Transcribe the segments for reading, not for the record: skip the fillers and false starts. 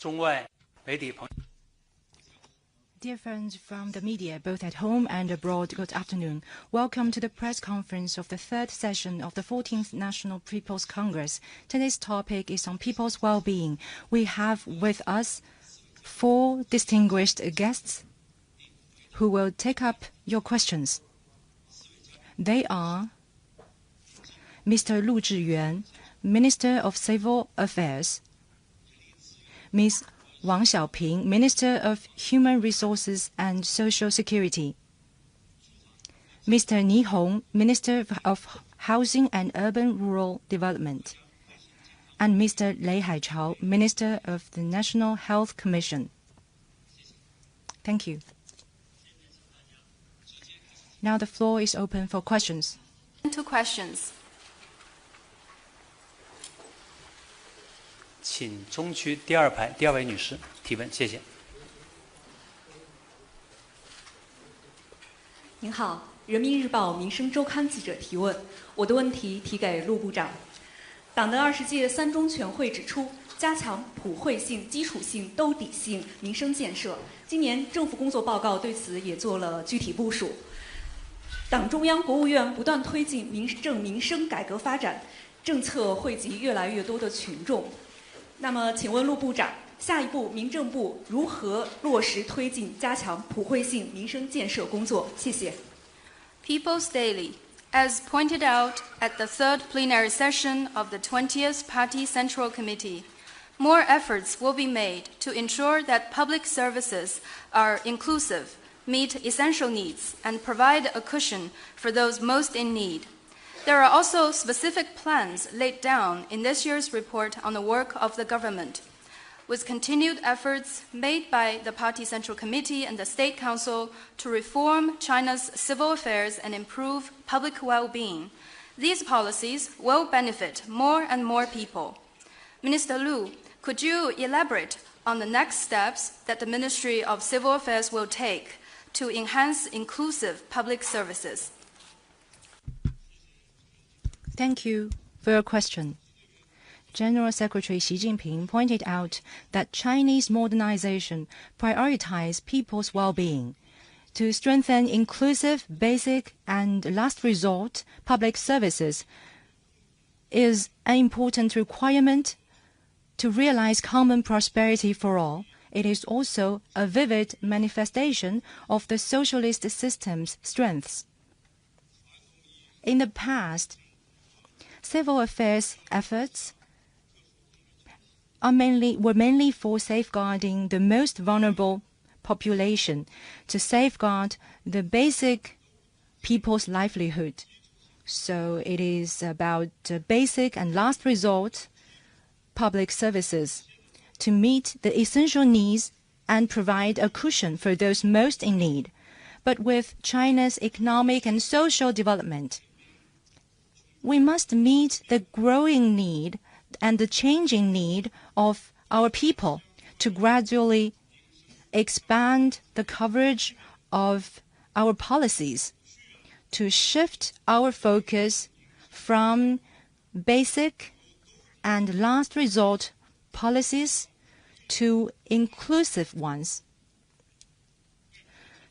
中外媒体朋友。 Dear friends from the media, both at home and abroad, good afternoon. Welcome to the press conference of the third session of the 14th National People's Congress. Today's topic is on people's well-being. We have with us 4 distinguished guests who will take up your questions. They are Mr. Lu Zhiyuan, Minister of Civil Affairs, Ms. Wang Xiaoping, Minister of Human Resources and Social Security, Mr. Ni Hong, Minister of Housing and Urban Rural Development, and Mr. Lei Haichao, Minister of the National Health Commission. Thank you. Now the floor is open for questions. 2 questions. 请中区第2排第2位女士提问，谢谢。您好，人民日报民生周刊记者提问，我的问题提给陆部长。党的20届3中全会指出，加强普惠性、基础性、兜底性民生建设。今年政府工作报告对此也做了具体部署。党中央、国务院不断推进民生改革发展，政策惠及越来越多的群众。那么，请问陆部长，下一步民政部如何落实推进加强普惠性民生建设工作？谢谢。 People's Daily. As pointed out at the 3rd plenary session of the 20th Party Central Committee, more efforts will be made to ensure that public services are inclusive, meet essential needs, and provide a cushion for those most in need. There are also specific plans laid down in this year's report on the work of the government. With continued efforts made by the Party Central Committee and the State Council to reform China's civil affairs and improve public well-being, these policies will benefit more and more people. Minister Lu, could you elaborate on the next steps that the Ministry of Civil Affairs will take to enhance inclusive public services? Thank you for your question. General Secretary Xi Jinping pointed out that Chinese modernization prioritizes people's well-being. To strengthen inclusive, basic, and last resort public services is an important requirement to realize common prosperity for all. It is also a vivid manifestation of the socialist system's strengths. In the past, civil affairs efforts were mainly for safeguarding the most vulnerable population, to safeguard the basic people's livelihood. So it is about basic and last resort public services to meet the essential needs and provide a cushion for those most in need. But with China's economic and social development, we must meet the growing need and the changing need of our people to gradually expand the coverage of our policies, to shift our focus from basic and last resort policies to inclusive ones.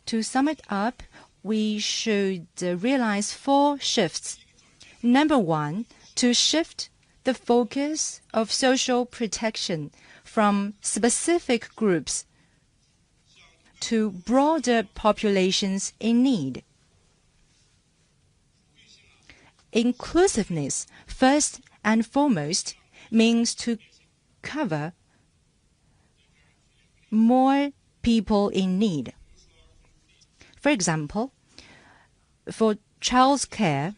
To sum it up, we should realize 4 shifts. Number 1, to shift the focus of social protection from specific groups to broader populations in need. Inclusiveness, first and foremost, means to cover more people in need. For example, for child's care,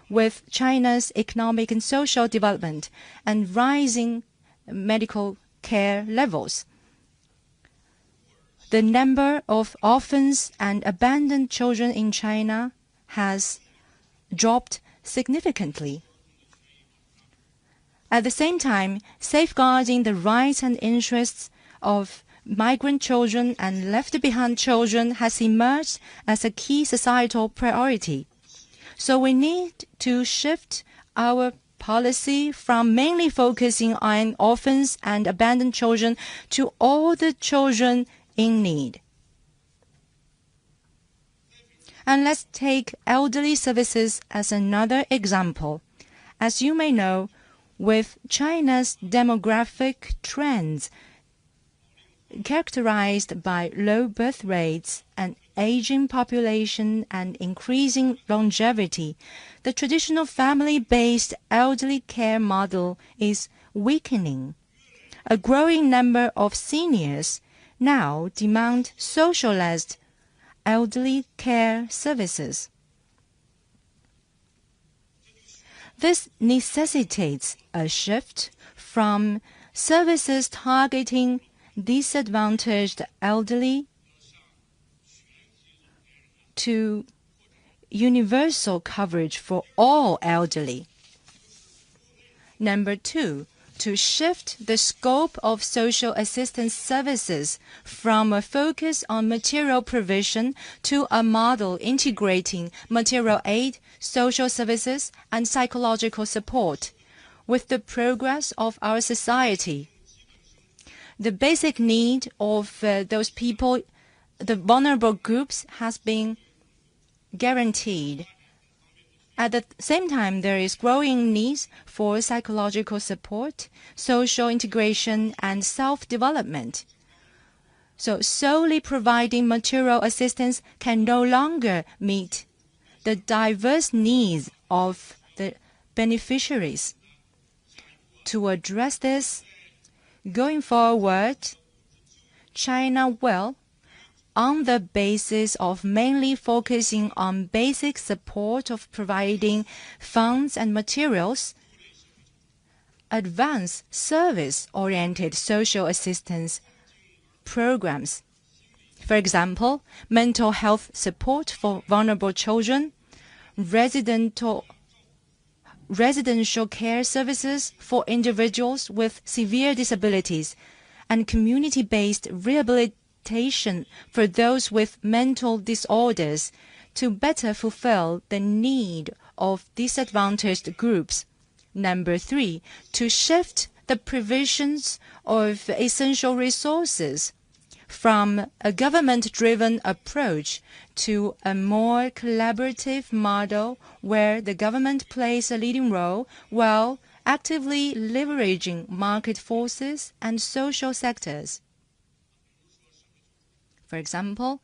with China's economic and social development and rising medical care levels, the number of orphans and abandoned children in China has dropped significantly. At the same time, safeguarding the rights and interests of migrant children and left-behind children has emerged as a key societal priority. So we need to shift our policy from mainly focusing on orphans and abandoned children to all the children in need. And let's take elderly services as another example. As you may know, with China's demographic trends characterized by low birth rates, an aging population, and increasing longevity, the traditional family-based elderly care model is weakening. A growing number of seniors now demand socialized elderly care services. This necessitates a shift from services targeting disadvantaged elderly to universal coverage for all elderly. Number 2, to shift the scope of social assistance services from a focus on material provision to a model integrating material aid, social services, and psychological support with the progress of our society. The basic need of those people, the vulnerable groups, has been guaranteed. At the same time, there is growing needs for psychological support, social integration, and self-development. So solely providing material assistance can no longer meet the diverse needs of the beneficiaries. To address this, going forward, China will, on the basis of mainly focusing on basic support of providing funds and materials, advance service-oriented social assistance programs. For example, mental health support for vulnerable children, residential care services for individuals with severe disabilities, and community-based rehabilitation for those with mental disorders to better fulfill the need of disadvantaged groups. Number 3, to shift the provisions of essential resources from a government-driven approach to a more collaborative model where the government plays a leading role while actively leveraging market forces and social sectors. For example,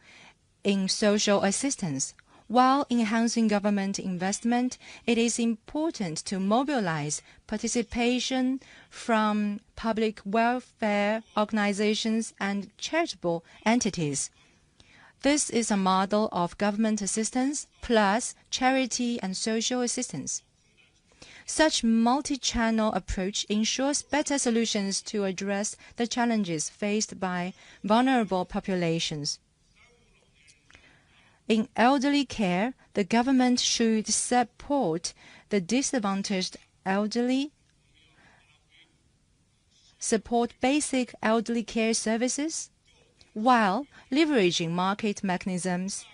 in social assistance, while enhancing government investment, it is important to mobilize participation from public welfare organizations and charitable entities. This is a model of government assistance plus charity and social assistance. Such multi-channel approach ensures better solutions to address the challenges faced by vulnerable populations. In elderly care, the government should support the disadvantaged elderly, support basic elderly care services, while leveraging market mechanisms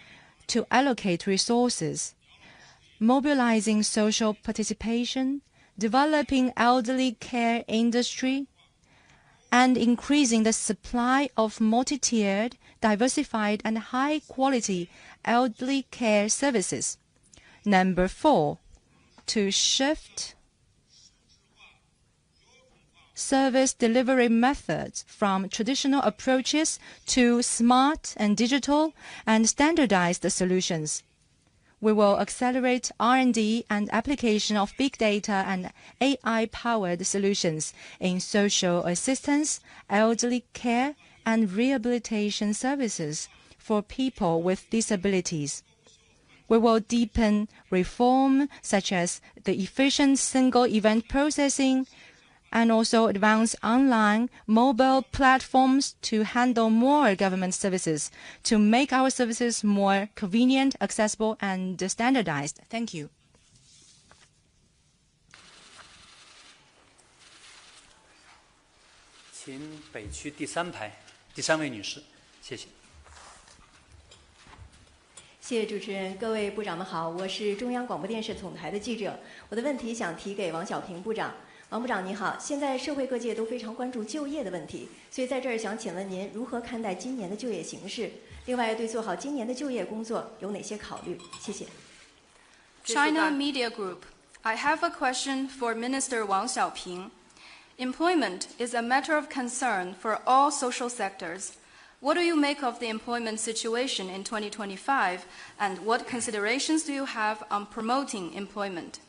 to allocate resources, mobilizing social participation, developing elderly care industry, and increasing the supply of multi-tiered, diversified, and high-quality elderly care services. Number 4, to shift service delivery methods from traditional approaches to smart and digital and standardized solutions. We will accelerate R&D and application of big data and AI-powered solutions in social assistance, elderly care, and rehabilitation services for people with disabilities. We will deepen reform such as the efficient single event processing and also advance online mobile platforms to handle more government services to make our services more convenient, accessible, and standardized. Thank you. 请北区第3排第3位女士，谢谢。谢谢主持人，各位部长们好，我是中央广播电视总台的记者。我的问题想提给王小平部长。王部长你好，现在社会各界都非常关注就业的问题，所以在这儿想请问您如何看待今年的就业形势？另外，对做好今年的就业工作有哪些考虑？谢谢。China Media Group. I have a question for Minister Wang Xiaoping. Employment is a matter of concern for all social sectors. What do you make of the employment situation in 2025, and what considerations do you have on promoting employment?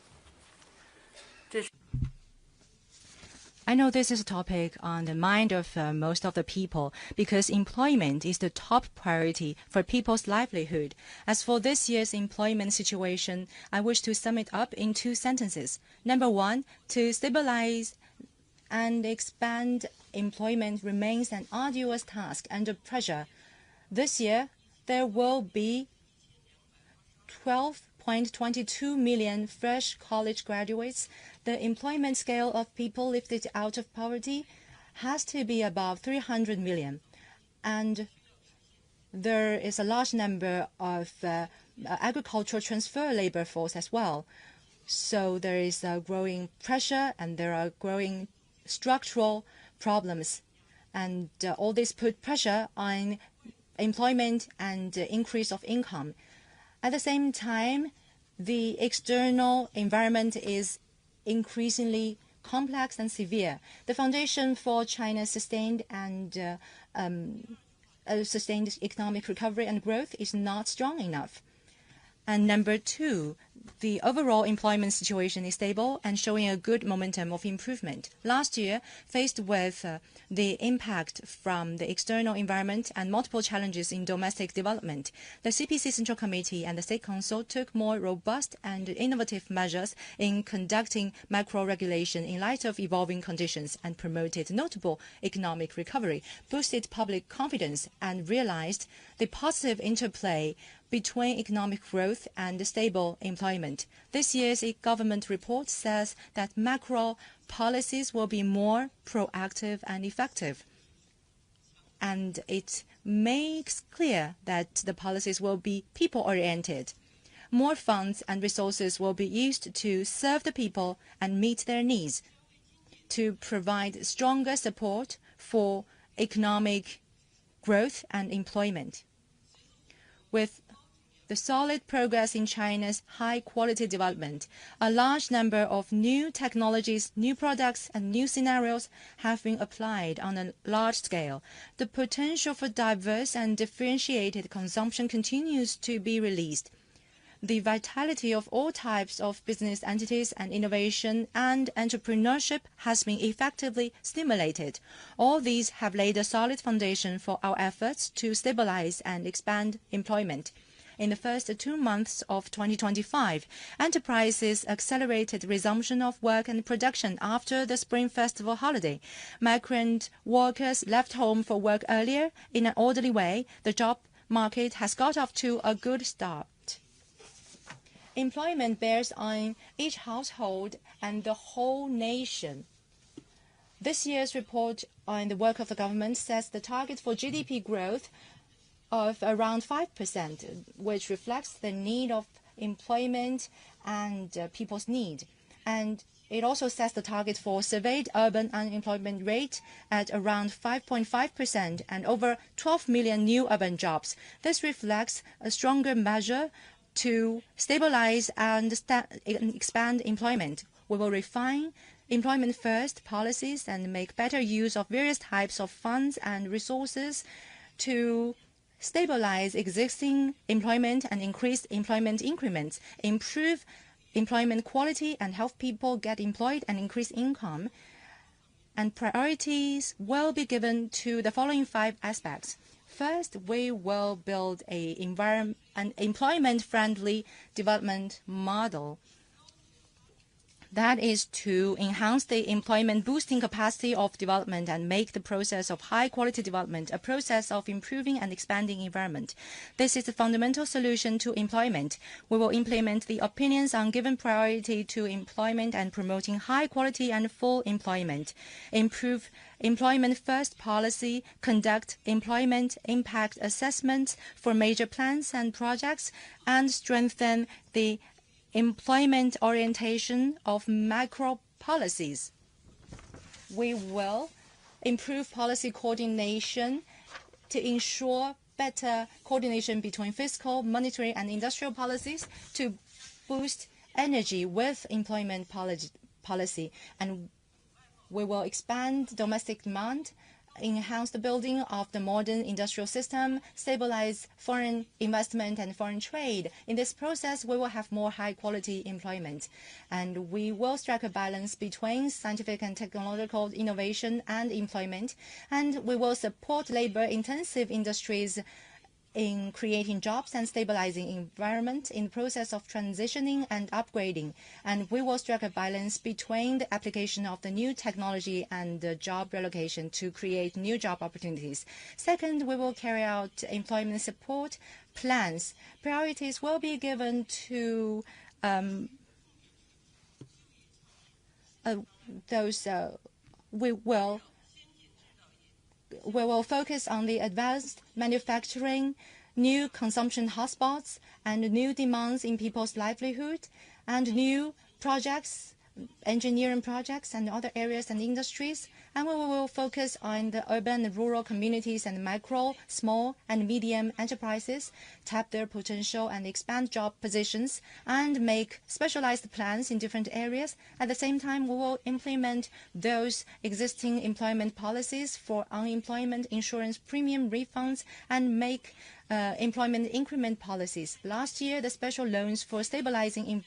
I know this is a topic on the mind of most of the people because employment is the top priority for people's livelihood. As for this year's employment situation, I wish to sum it up in 2 sentences. Number 1, to stabilize and expand employment remains an arduous task under pressure. This year, there will be 12.22 million fresh college graduates. The employment scale of people lifted out of poverty has to be above 300 million. And there is a large number of agricultural transfer labor force as well. So there is a growing pressure and there are growing structural problems. And all this put pressure on employment and increase of income. At the same time, the external environment is increasingly complex and severe. The foundation for China's sustained economic recovery and growth is not strong enough. And number 2, the overall employment situation is stable and showing a good momentum of improvement. Last year, faced with the impact from the external environment and multiple challenges in domestic development, the CPC Central Committee and the State Council took more robust and innovative measures in conducting macro-regulation in light of evolving conditions and promoted notable economic recovery, boosted public confidence, and realized the positive interplay between economic growth and stable employment. This year's government report says that macro policies will be more proactive and effective. And it makes clear that the policies will be people-oriented. More funds and resources will be used to serve the people and meet their needs, to provide stronger support for economic growth and employment. With the solid progress in China's high-quality development, a large number of new technologies, new products, and new scenarios have been applied on a large scale. The potential for diverse and differentiated consumption continues to be released. The vitality of all types of business entities and innovation and entrepreneurship has been effectively stimulated. All these have laid a solid foundation for our efforts to stabilize and expand employment. In the first 2 months of 2025, enterprises accelerated resumption of work and production after the Spring Festival holiday. Migrant workers left home for work earlier in an orderly way. The job market has got off to a good start. Employment bears on each household and the whole nation. This year's report on the work of the government sets the target for GDP growth of around 5%, which reflects the need of employment and people's need. And it also sets the target for surveyed urban unemployment rate at around 5.5% and over 12 million new urban jobs. This reflects a stronger measure to stabilize and expand employment. We will refine employment-first policies and make better use of various types of funds and resources to stabilize existing employment and increase employment increments, improve employment quality and help people get employed and increase income. And priorities will be given to the following 5 aspects. First, we will build an employment-friendly development model. That is to enhance the employment boosting capacity of development and make the process of high quality development a process of improving and expanding environment. This is the fundamental solution to employment. We will implement the opinions on giving priority to employment and promoting high quality and full employment, improve employment first policy, conduct employment impact assessments for major plans and projects, and strengthen the employment orientation of macro policies. We will improve policy coordination to ensure better coordination between fiscal, monetary, and industrial policies to boost energy with employment policy. And we will expand domestic demand, enhance the building of the modern industrial system, stabilize foreign investment and foreign trade. In this process, we will have more high-quality employment. And we will strike a balance between scientific and technological innovation and employment. And we will support labor-intensive industries in creating jobs and stabilizing environment in the process of transitioning and upgrading. And we will strike a balance between the application of the new technology and the job relocation to create new job opportunities. Second, we will carry out employment support plans. Priorities will be given to we will focus on the advanced manufacturing, new consumption hotspots, and new demands in people's livelihood, and new projects, engineering projects, and other areas and industries. And we will focus on the urban and rural communities and micro, small, and medium enterprises, tap their potential and expand job positions, and make specialized plans in different areas. At the same time, we will implement those existing employment policies for unemployment insurance premium refunds and make employment increment policies. Last year, the special loans for stabilizing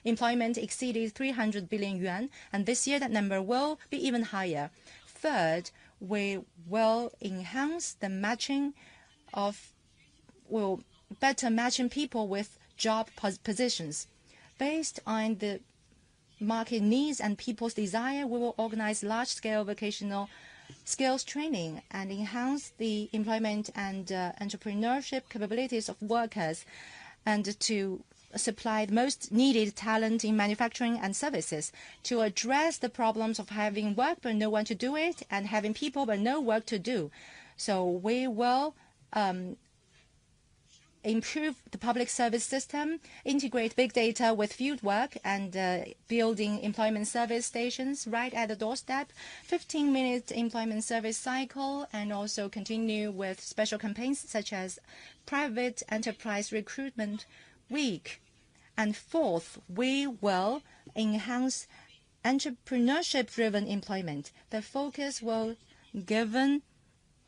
employment exceeded 300 billion yuan, and this year that number will be even higher. Third, we will enhance the matching will better matching people with job positions. Based on the market needs and people's desire, we will organize large-scale vocational skills training and enhance the employment and entrepreneurship capabilities of workers, and to supply the most needed talent in manufacturing and services to address the problems of having work but no one to do it and having people but no work to do. So we will improve the public service system, integrate big data with field work, and building employment service stations right at the doorstep, 15-minute employment service cycle, and also continue with special campaigns such as Private Enterprise Recruitment Week. And fourth, we will enhance entrepreneurship-driven employment. The focus will be given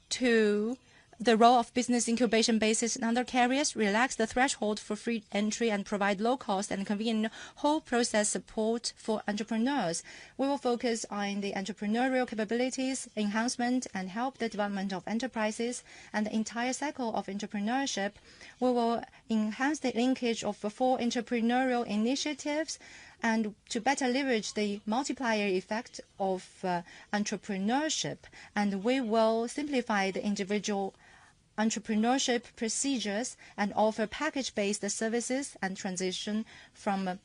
to the role of business incubation bases and other carriers, relax the threshold for free entry, and provide low-cost and convenient whole process support for entrepreneurs. We will focus on the entrepreneurial capabilities, enhancement, and help the development of enterprises and the entire cycle of entrepreneurship. We will enhance the linkage of 4 entrepreneurial initiatives and to better leverage the multiplier effect of entrepreneurship. And we will simplify the individual entrepreneurship procedures and offer package-based services and transition from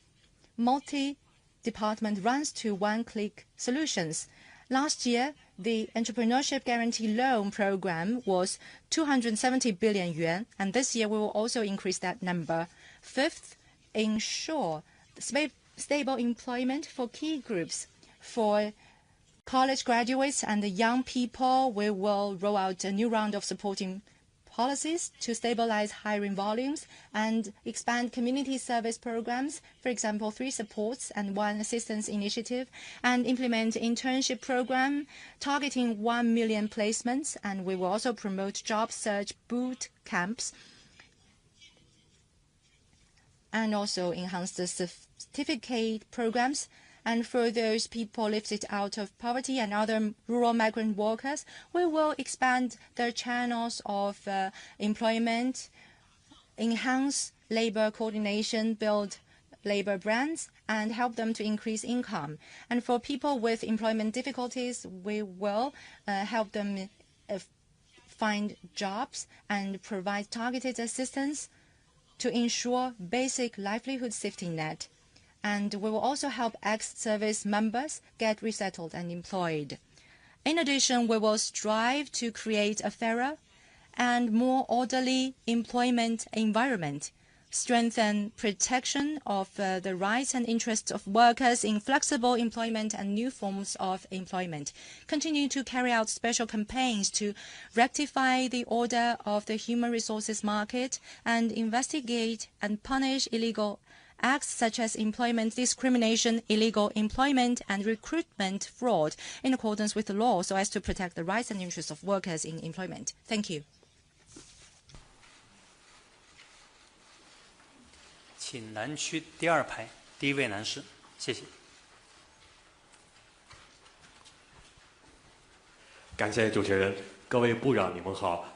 multi-department runs to one-click solutions. Last year, the Entrepreneurship Guarantee Loan Program was 270 billion yuan, and this year we will also increase that number. Fifth, ensure stable employment for key groups. For college graduates and young people, we will roll out a new round of supporting policies to stabilize hiring volumes and expand community service programs, for example, 3 supports and 1 assistance initiative, and implement internship program targeting 1 million placements. And we will also promote job search boot camps and also enhance the certificate programs. And for those people lifted out of poverty and other rural migrant workers, we will expand their channels of employment, enhance labor coordination, build labor brands and help them to increase income. And for people with employment difficulties, we will help them find jobs and provide targeted assistance to ensure basic livelihood safety net. And we will also help ex-service members get resettled and employed. In addition, we will strive to create a fairer and more orderly employment environment, strengthen protection of the rights and interests of workers in flexible employment and new forms of employment, continue to carry out special campaigns to rectify the order of the human resources market, and investigate and punish illegal acts such as employment discrimination, illegal employment, and recruitment fraud in accordance with the law so as to protect the rights and interests of workers in employment. Thank you. 请南区第2排第1位男士，谢谢。感谢主持人，各位部长，你们好。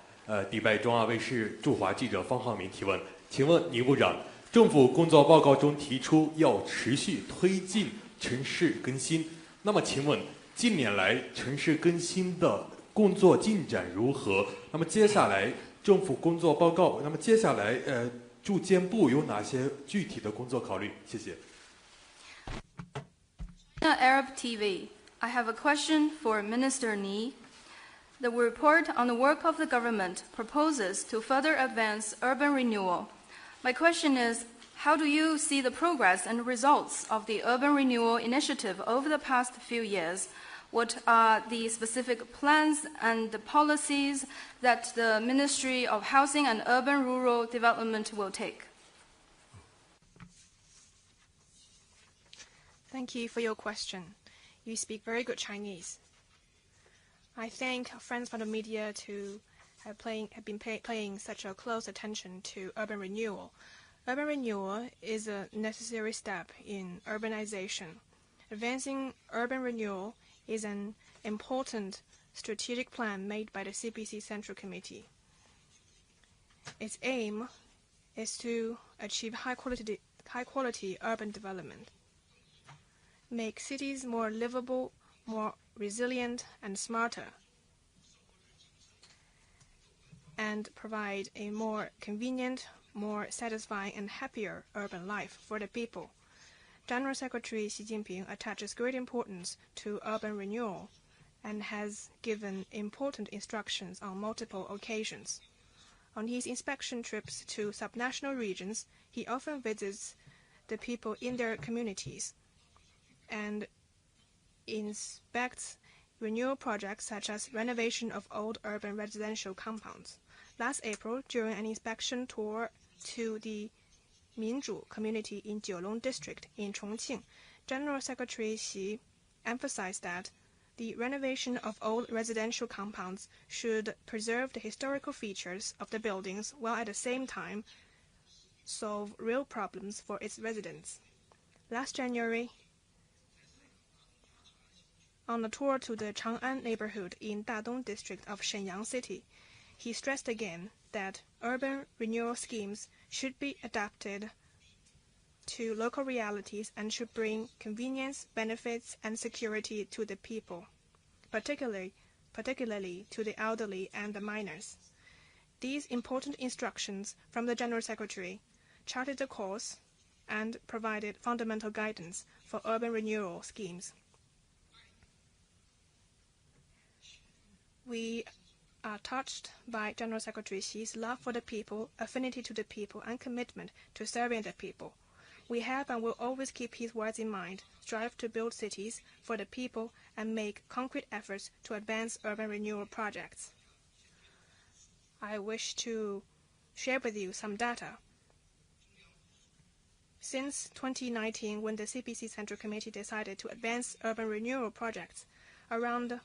迪拜中亚卫视驻华记者方浩明提问，请问倪部长，政府工作报告中提出要持续推进城市更新，那么请问近年来城市更新的工作进展如何？那么接下来政府工作报告，那么接下来住建部有哪些具体的工作考虑？谢谢。Arab TV, I have a question for Minister Ni. The report on the work of the government proposes to further advance urban renewal. My question is, how do you see the progress and results of the urban renewal initiative over the past few years? What are the specific plans and the policies that the Ministry of Housing and Urban Rural Development will take? Thank you for your question. You speak very good Chinese. I thank friends from the media to have been paying such a close attention to urban renewal. Urban renewal is a necessary step in urbanization. Advancing urban renewal is an important strategic plan made by the CPC Central Committee. Its aim is to achieve high-quality urban development, make cities more livable, more resilient and smarter, and provide a more convenient, more satisfying and happier urban life for the people. General Secretary Xi Jinping attaches great importance to urban renewal and has given important instructions on multiple occasions. On his inspection trips to subnational regions, he often visits the people in their communities and inspects renewal projects such as renovation of old urban residential compounds. Last April, during an inspection tour to the Minzhu community in Jiulong district in Chongqing, General Secretary Xi emphasized that the renovation of old residential compounds should preserve the historical features of the buildings while at the same time solve real problems for its residents. Last January, on a tour to the Chang'an neighborhood in Dadong district of Shenyang City, he stressed again that urban renewal schemes should be adapted to local realities and should bring convenience, benefits, and security to the people, particularly to the elderly and the minors. These important instructions from the General Secretary charted the course and provided fundamental guidance for urban renewal schemes. We are touched by General Secretary Xi's love for the people, affinity to the people, and commitment to serving the people. We have and will always keep his words in mind, strive to build cities for the people, and make concrete efforts to advance urban renewal projects. I wish to share with you some data. Since 2019, when the CPC Central Committee decided to advance urban renewal projects, around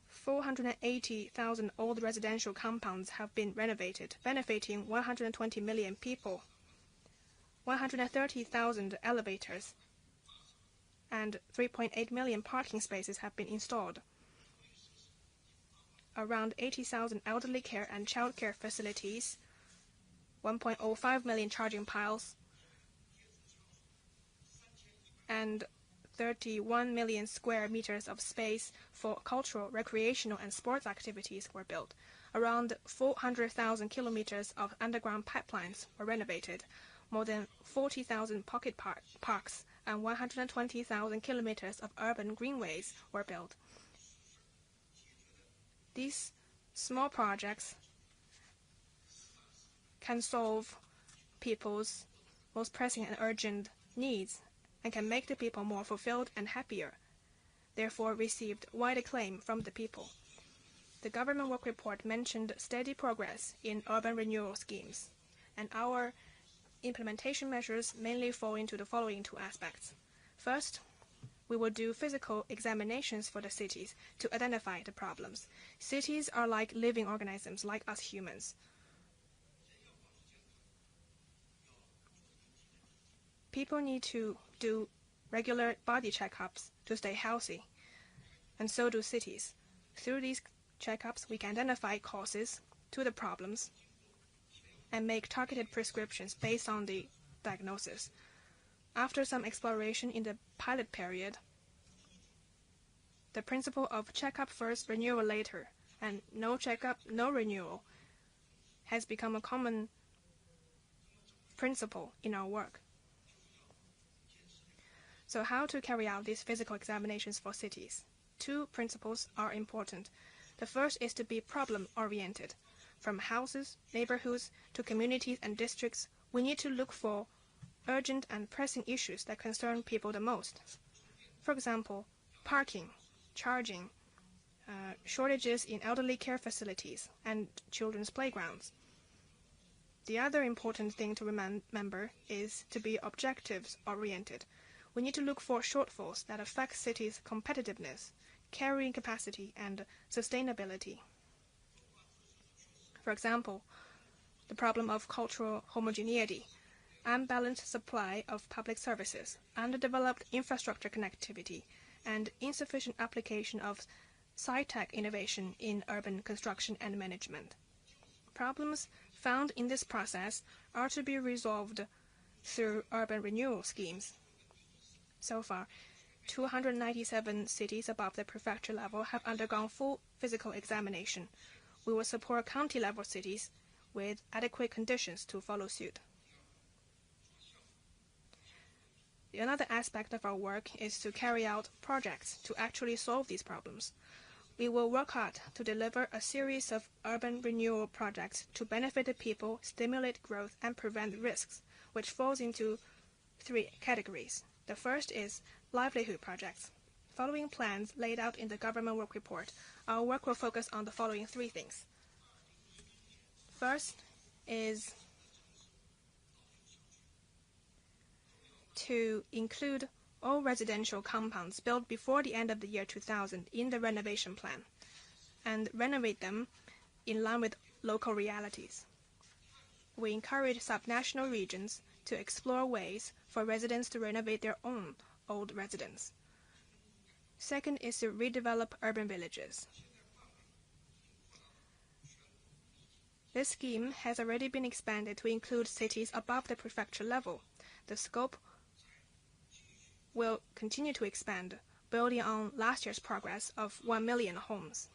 480,000 old residential compounds have been renovated, benefiting 120 million people. 130,000 elevators and 3.8 million parking spaces have been installed. Around 80,000 elderly care and child care facilities 1.05 million charging piles, and 31 million square meters of space for cultural, recreational, and sports activities were built. Around 400,000 kilometers of underground pipelines were renovated. More than 40,000 pocket parks and 120,000 kilometers of urban greenways were built. These small projects can solve people's most pressing and urgent needs and can make the people more fulfilled and happier, therefore received wide acclaim from the people. The government work report mentioned steady progress in urban renewal schemes, and our implementation measures mainly fall into the following two aspects. First, we will do physical examinations for the cities to identify the problems. Cities are like living organisms, like us humans. People need to do regular body checkups to stay healthy, and so do cities. Through these checkups, we can identify causes to the problems and make targeted prescriptions based on the diagnosis. After some exploration in the pilot period, the principle of checkup first, renewal later, and no checkup, no renewal has become a common principle in our work. So how to carry out these physical examinations for cities? Two principles are important. The first is to be problem-oriented. From houses, neighborhoods, to communities and districts, we need to look for urgent and pressing issues that concern people the most. For example, parking, charging, shortages in elderly care facilities, and children's playgrounds. The other important thing to remember is to be objectives-oriented. We need to look for shortfalls that affect cities' competitiveness, carrying capacity, and sustainability. For example, the problem of cultural homogeneity, unbalanced supply of public services, underdeveloped infrastructure connectivity, and insufficient application of sci-tech innovation in urban construction and management. Problems found in this process are to be resolved through urban renewal schemes. So far, 297 cities above the prefecture level have undergone full physical examination. We will support county-level cities with adequate conditions to follow suit. Another aspect of our work is to carry out projects to actually solve these problems. We will work hard to deliver a series of urban renewal projects to benefit the people, stimulate growth, and prevent risks, which falls into three categories. The first is livelihood projects. Following plans laid out in the government work report, our work will focus on the following three things. First is to include all residential compounds built before the end of the year 2000 in the renovation plan and renovate them in line with local realities. We encourage subnational regions to explore ways for residents to renovate their own old residence. Second is to redevelop urban villages. This scheme has already been expanded to include cities above the prefecture level. The scope will continue to expand, building on last year's progress of 1 million homes.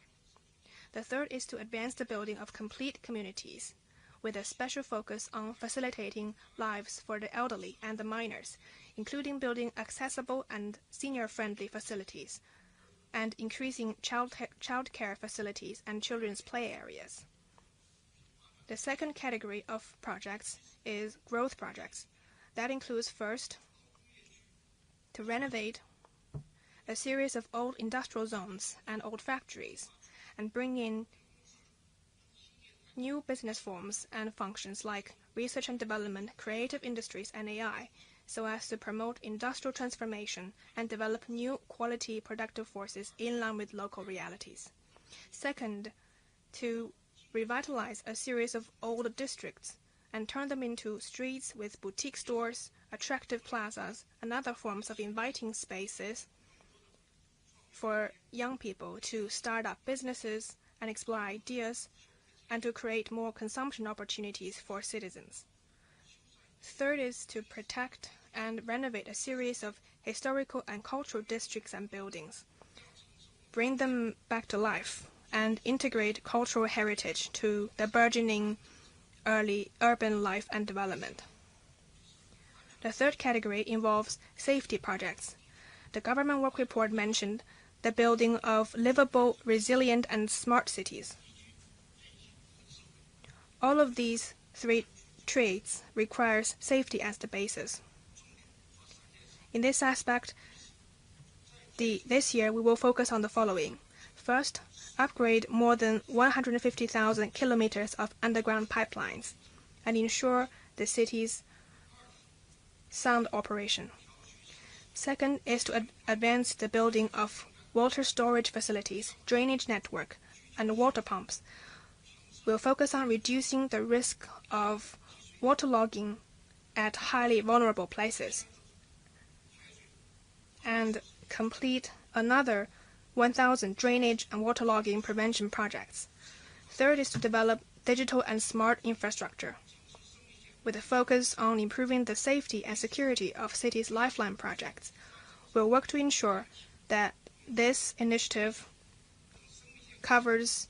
The third is to advance the building of complete communities, with a special focus on facilitating lives for the elderly and the minors, including building accessible and senior-friendly facilities, and increasing child care facilities and children's play areas. The second category of projects is growth projects. That includes first, to renovate a series of old industrial zones and old factories, and bring in new business forms and functions like research and development, creative industries, and AI, so as to promote industrial transformation and develop new quality productive forces in line with local realities. Second, to revitalize a series of old districts and turn them into streets with boutique stores, attractive plazas, and other forms of inviting spaces for young people to start up businesses and explore ideas and to create more consumption opportunities for citizens. Third is to protect and renovate a series of historical and cultural districts and buildings, bring them back to life, and integrate cultural heritage to the burgeoning early urban life and development. The third category involves safety projects. The government work report mentioned the building of livable, resilient, and smart cities. All of these three traits requires safety as the basis. In this aspect, this year we will focus on the following. First, upgrade more than 150,000 kilometers of underground pipelines and ensure the city's sound operation. Second is to advance the building of water storage facilities, drainage network, and water pumps. We'll focus on reducing the risk of waterlogging at highly vulnerable places and complete another 1,000 drainage and waterlogging prevention projects. Third is to develop digital and smart infrastructure with a focus on improving the safety and security of cities' lifeline projects. We'll work to ensure that this initiative covers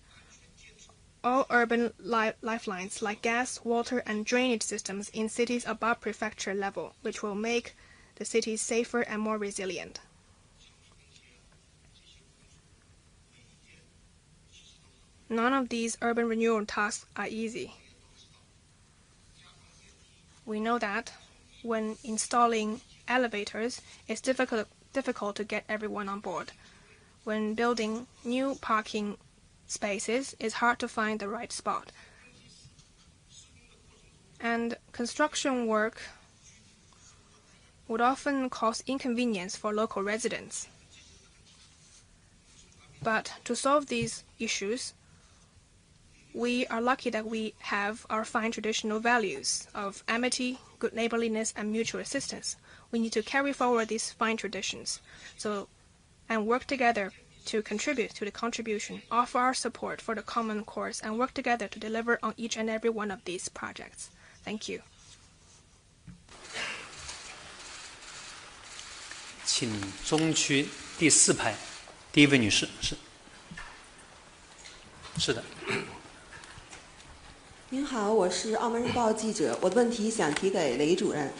all urban lifelines like gas, water, and drainage systems in cities above prefecture level, which will make the cities safer and more resilient. None of these urban renewal tasks are easy. We know that when installing elevators, it's difficult to get everyone on board. When building new parking spaces, it's hard to find the right spot. And construction work would often cause inconvenience for local residents. But to solve these issues, we are lucky that we have our fine traditional values of amity, good neighborliness, and mutual assistance. We need to carry forward these fine traditions and work together to contribute to the contribution, offer our support for the common cause, and work together to deliver on each and every one of these projects. Thank you. 请中区第4排第一位女士。是的。您好，我是澳门日报记者。我的问题想提给雷主任。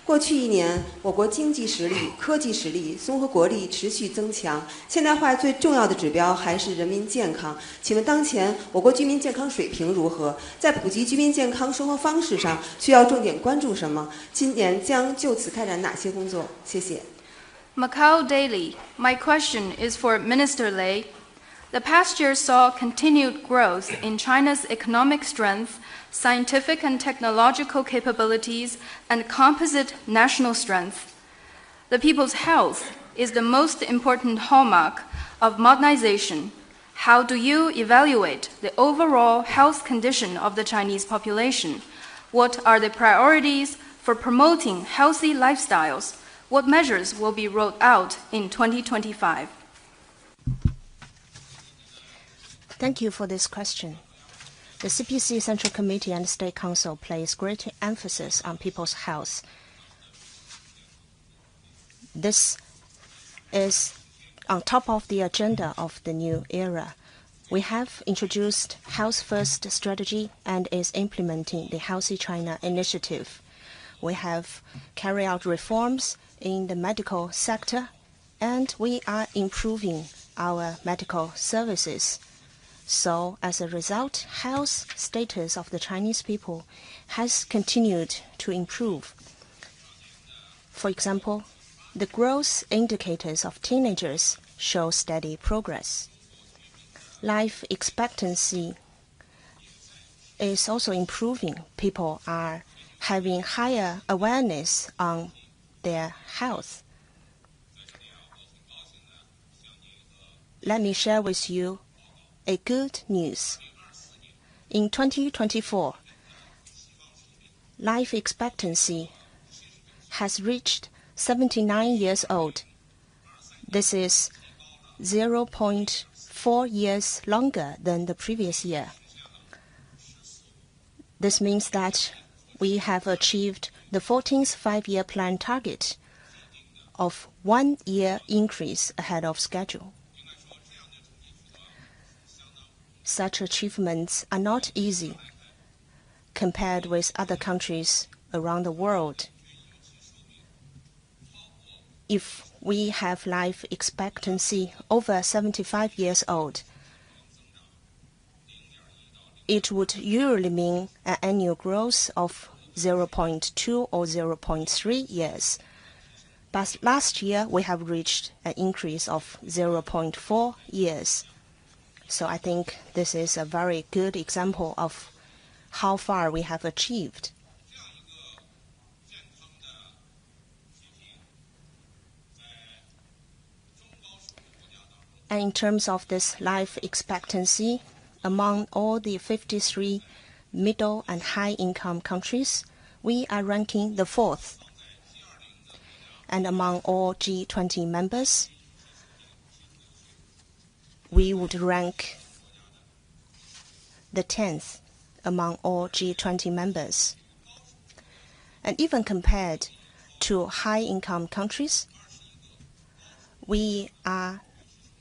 过去1年，我国经济实力、科技实力、综合国力持续增强，现代化最重要的指标还是人民健康。请问当前我国居民健康水平如何？在普及居民健康生活方式上，需要重点关注什么？今年将就此开展哪些工作？谢谢。Macau Daily. My question is for Minister Lei. The past year saw continued growth in China's economic strength, scientific and technological capabilities, and composite national strength. The people's health is the most important hallmark of modernization. How do you evaluate the overall health condition of the Chinese population? What are the priorities for promoting healthy lifestyles? What measures will be rolled out in 2025? Thank you for this question. The CPC Central Committee and State Council place great emphasis on people's health. This is on top of the agenda of the new era. We have introduced Health First strategy and is implementing the Healthy China initiative. We have carried out reforms in the medical sector, and we are improving our medical services. So, as a result, health status of the Chinese people has continued to improve. For example, the growth indicators of teenagers show steady progress. Life expectancy is also improving. People are having higher awareness on their health. Let me share with you a good news. In 2024, life expectancy has reached 79 years old. This is 0.4 years longer than the previous year. This means that we have achieved the 14th five-year plan target of 1 year increase ahead of schedule. Such achievements are not easy compared with other countries around the world. If we have life expectancy over 75 years old, it would usually mean an annual growth of 0.2 or 0.3 years. But last year, we have reached an increase of 0.4 years. So I think this is a very good example of how far we have achieved. And in terms of this life expectancy, among all the 53 middle and high-income countries, we are ranking the 4th. And among all G20 members, we would rank the 10th among all G20 members. And even compared to high-income countries, we are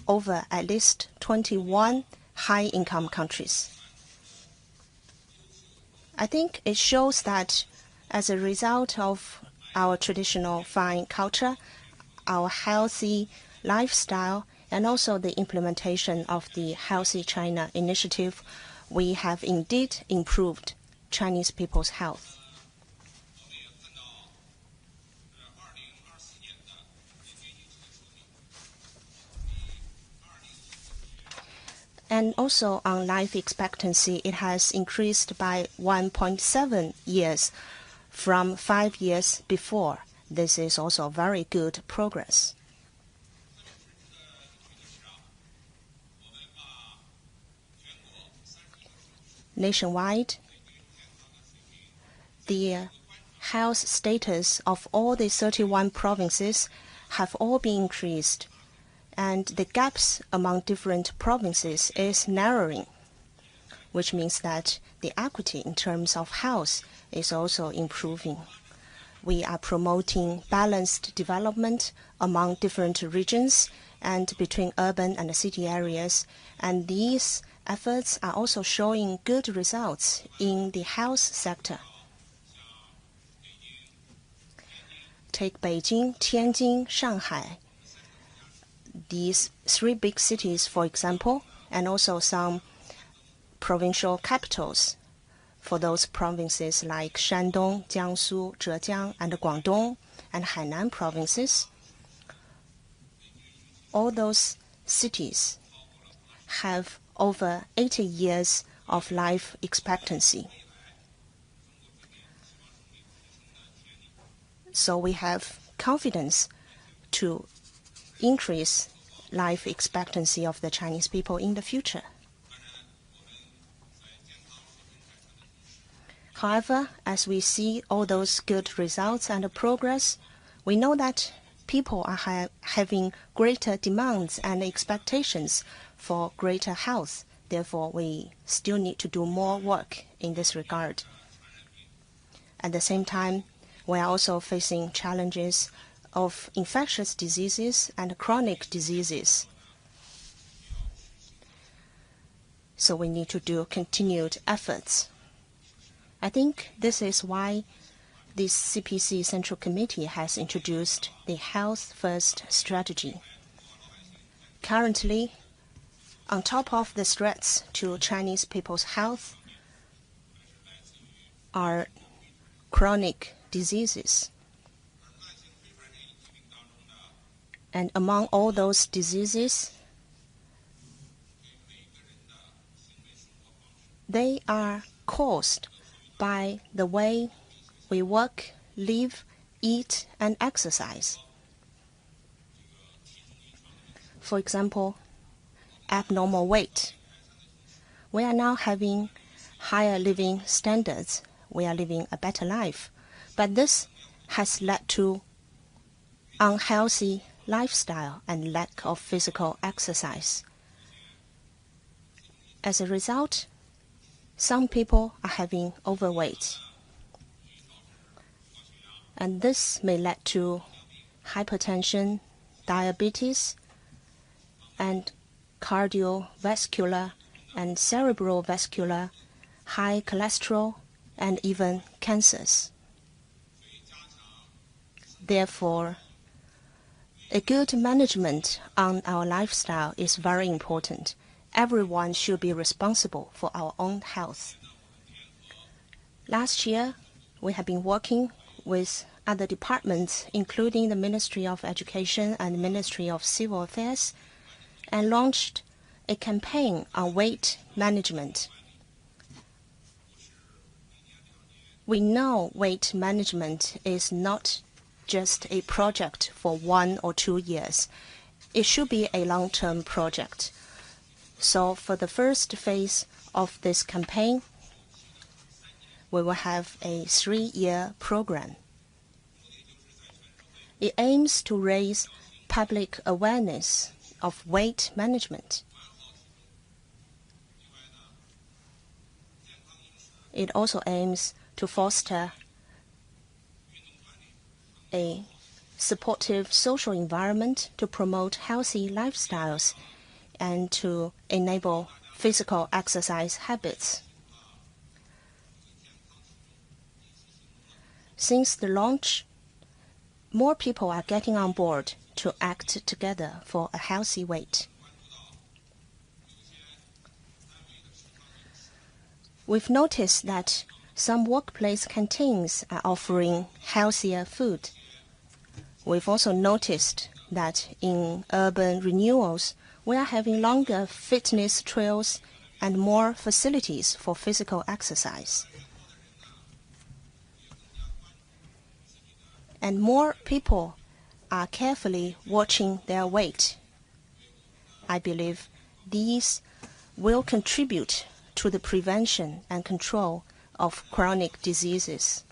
over at least 21 high-income countries. I think it shows that as a result of our traditional fine culture, our healthy lifestyle, and also the implementation of the Healthy China initiative, we have indeed improved Chinese people's health. And also on life expectancy, it has increased by 1.7 years from 5 years before. This is also very good progress. Nationwide, the health status of all the 31 provinces have all been increased, and the gaps among different provinces is narrowing, which means that the equity in terms of health is also improving. We are promoting balanced development among different regions and between urban and city areas, and these efforts are also showing good results in the health sector. Take Beijing, Tianjin, Shanghai, these 3 big cities, for example, and also some provincial capitals for those provinces like Shandong, Jiangsu, Zhejiang, and Guangdong, and Hainan provinces. All those cities have over 80 years of life expectancy. So we have confidence to increase life expectancy of the Chinese people in the future. However, as we see all those good results and progress, we know that people are having greater demands and expectations for greater health. Therefore, we still need to do more work in this regard. At the same time, we are also facing challenges of infectious diseases and chronic diseases. So we need to do continued efforts. I think this is why this CPC Central Committee has introduced the Health First strategy. Currently, on top of the threats to Chinese people's health are chronic diseases. And among all those diseases, they are caused by the way we work, live, eat, and exercise. For example, abnormal weight. We are now having higher living standards. We are living a better life. But this has led to unhealthy lifestyle and lack of physical exercise. As a result, some people are having overweight. And this may lead to hypertension, diabetes, and cardiovascular and cerebrovascular, high cholesterol, and even cancers. Therefore, a good management on our lifestyle is very important. Everyone should be responsible for our own health. Last year, we have been working with other departments, including the Ministry of Education and Ministry of Civil Affairs, and launched a campaign on weight management. We know weight management is not just a project for 1 or 2 years. It should be a long-term project. So for the first phase of this campaign, we will have a 3-year program. It aims to raise public awareness of weight management. It also aims to foster a supportive social environment to promote healthy lifestyles and to enable physical exercise habits. Since the launch, more people are getting on board to act together for a healthy weight. We've noticed that some workplace canteens are offering healthier food. We've also noticed that in urban renewals, we are having longer fitness trails and more facilities for physical exercise. And more people are carefully watching their weight. I believe these will contribute to the prevention and control of chronic diseases.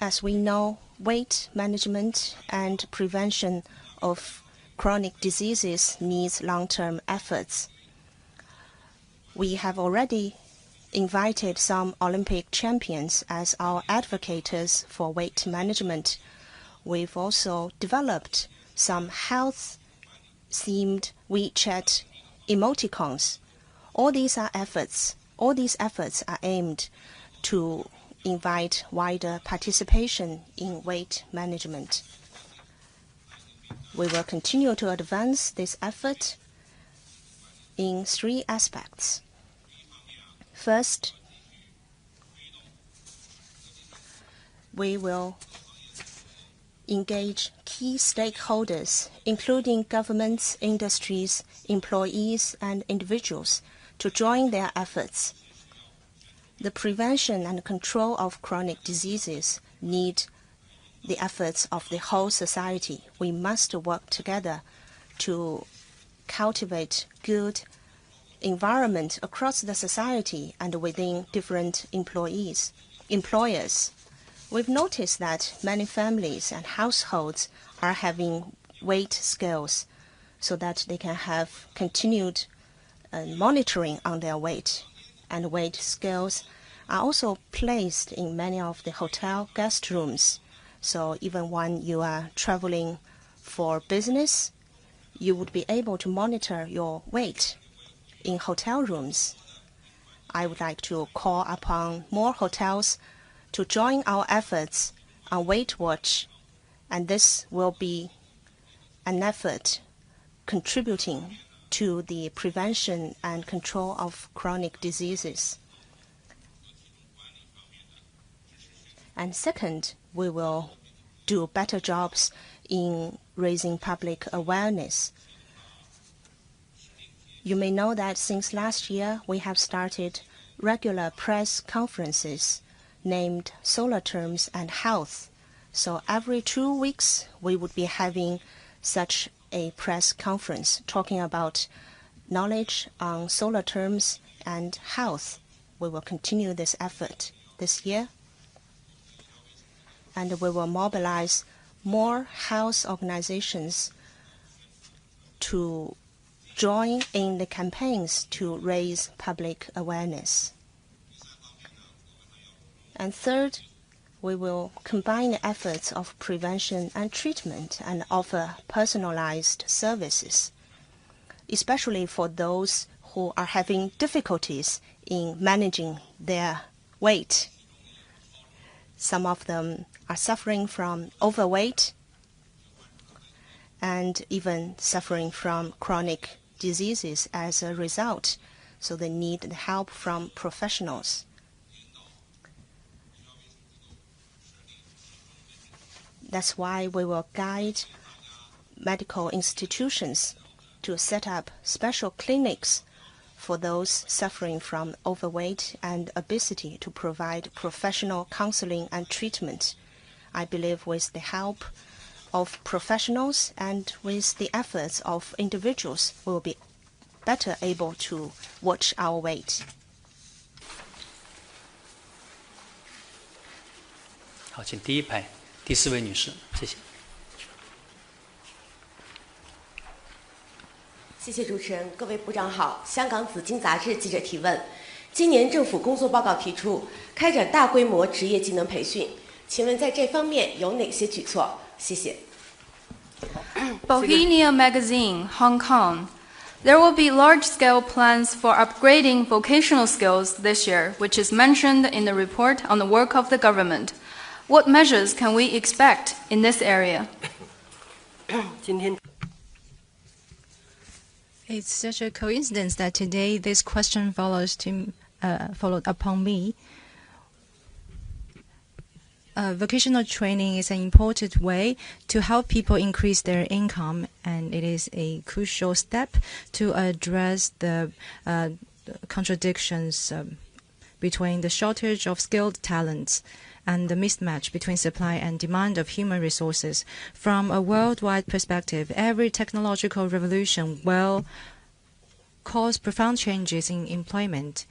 As we know, weight management and prevention of chronic diseases needs long-term efforts. We have already invited some Olympic champions as our advocates for weight management. We've also developed some health-themed WeChat emoticons. All these efforts are aimed to invite wider participation in weight management. We will continue to advance this effort in 3 aspects. First, we will engage key stakeholders, including governments, industries, employees, and individuals, to join their efforts. The prevention and control of chronic diseases need the efforts of the whole society. We must work together to cultivate good environment across the society and within different employers. We've noticed that many families and households are having weight scales so that they can have continued monitoring on their weight. And weight scales are also placed in many of the hotel guest rooms. So even when you are traveling for business, you would be able to monitor your weight in hotel rooms. I would like to call upon more hotels to join our efforts on Weight Watch, and this will be an effort contributing to the prevention and control of chronic diseases. And second, we will do better jobs in raising public awareness. You may know that since last year, we have started regular press conferences named Solar Terms and Health. So every 2 weeks, we would be having such a press conference talking about knowledge on solar terms and health. We will continue this effort this year. And we will mobilize more health organizations to join in the campaigns to raise public awareness. And third, we will combine the efforts of prevention and treatment and offer personalized services, especially for those who are having difficulties in managing their weight. Some of them are suffering from overweight and even suffering from chronic diseases as a result, so they need the help from professionals. That's why we will guide medical institutions to set up special clinics for those suffering from overweight and obesity to provide professional counseling and treatment. I believe with the help of professionals and with the efforts of individuals, we will be better able to watch our weight. 好，请第一排第4位女士，谢谢。谢谢主持人，各位部长好。香港紫荆杂志记者提问：今年政府工作报告提出开展大规模职业技能培训，请问在这方面有哪些举措？谢谢。Bohemia Magazine, Hong Kong. There will be large-scale plans for upgrading vocational skills this year, which is mentioned in the report on the work of the government. What measures can we expect in this area? It's such a coincidence that today this question followed upon me. Vocational training is an important way to help people increase their income, and it is a crucial step to address the contradictions between the shortage of skilled talents and the mismatch between supply and demand of human resources. From a worldwide perspective, every technological revolution will cause profound changes in employment.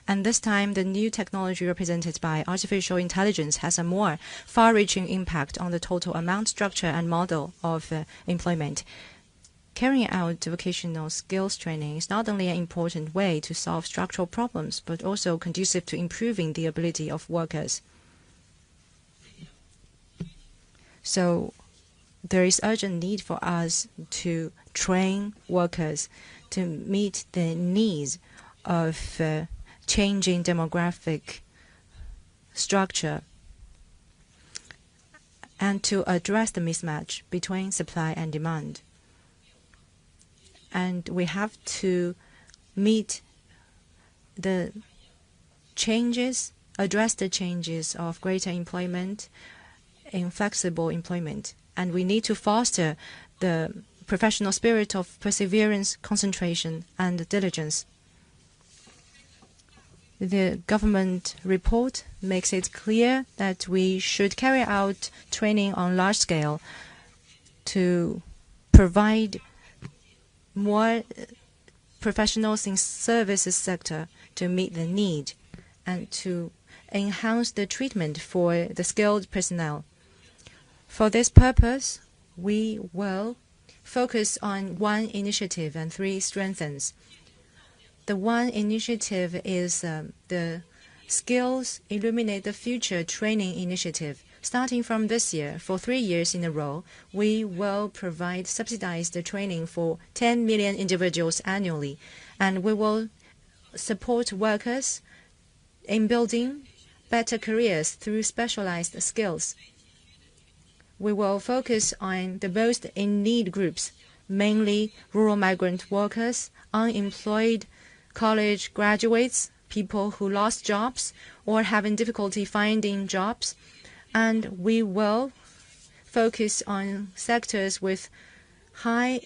And this time, the new technology represented by artificial intelligence has a more far-reaching impact on the total amount, structure, and model of employment. Carrying out vocational skills training is not only an important way to solve structural problems, but also conducive to improving the ability of workers. So there is urgent need for us to train workers to meet the needs of changing demographic structure and to address the mismatch between supply and demand. And we have to meet the changes, address the changes of greater employment in flexible employment. And we need to foster the professional spirit of perseverance, concentration, and diligence. The government report makes it clear that we should carry out training on large scale to provide more professionals in services sector to meet the need and to enhance the treatment for the skilled personnel. For this purpose, we will focus on one initiative and 3 strengthens. The one initiative is the Skills Illuminate the Future training initiative. Starting from this year, for 3 years in a row, we will provide subsidized training for 10 million individuals annually, and we will support workers in building better careers through specialized skills. We will focus on the most in-need groups, mainly rural migrant workers, unemployed college graduates, people who lost jobs or having difficulty finding jobs, and we will focus on sectors with high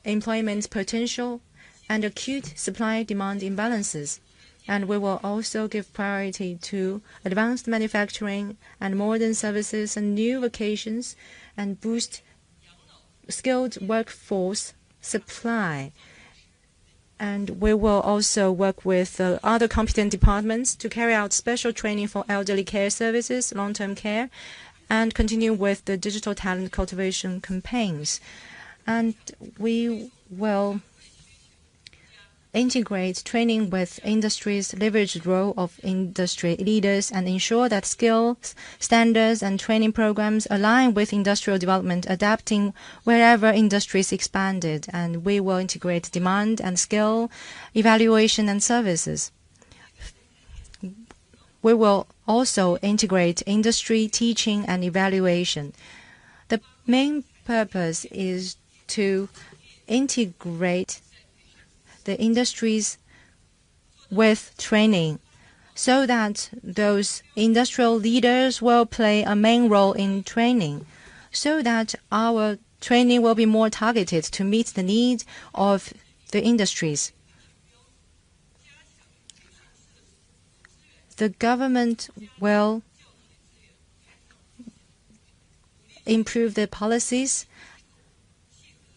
employment potential and acute supply-demand imbalances. And we will also give priority to advanced manufacturing and modern services and new vocations and boost skilled workforce supply. And we will also work with other competent departments to carry out special training for elderly care services, long-term care, and continue with the digital talent cultivation campaigns. And we will integrate training with industry's leveraged role of industry leaders and ensure that skills, standards, and training programs align with industrial development, adapting wherever industries expanded. And we will integrate demand and skill, evaluation, and services. We will also integrate industry, teaching, and evaluation. The main purpose is to integrate the industries with training so that those industrial leaders will play a main role in training, so that our training will be more targeted to meet the needs of the industries. The government will improve the policies,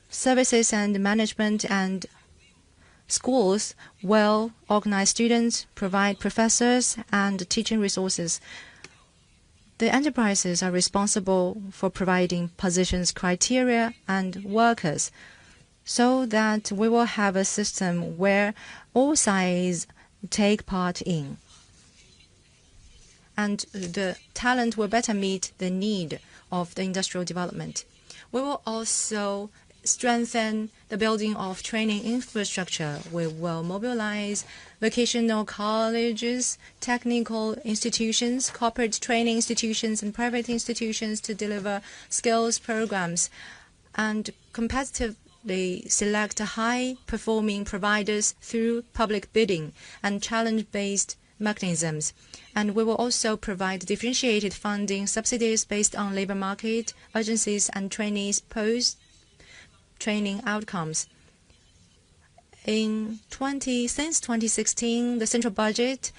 services and management, and schools will organize students, provide professors, and teaching resources. The enterprises are responsible for providing positions, criteria, and workers, so that we will have a system where all sides take part in. And the talent will better meet the need of the industrial development. We will also strengthen the building of training infrastructure. We will mobilize vocational colleges, technical institutions, corporate training institutions, and private institutions to deliver skills programs and competitively select high-performing providers through public bidding and challenge-based mechanisms. And we will also provide differentiated funding subsidies based on labor market, urgencies, and trainees' post-training outcomes. Since 2016, the central budget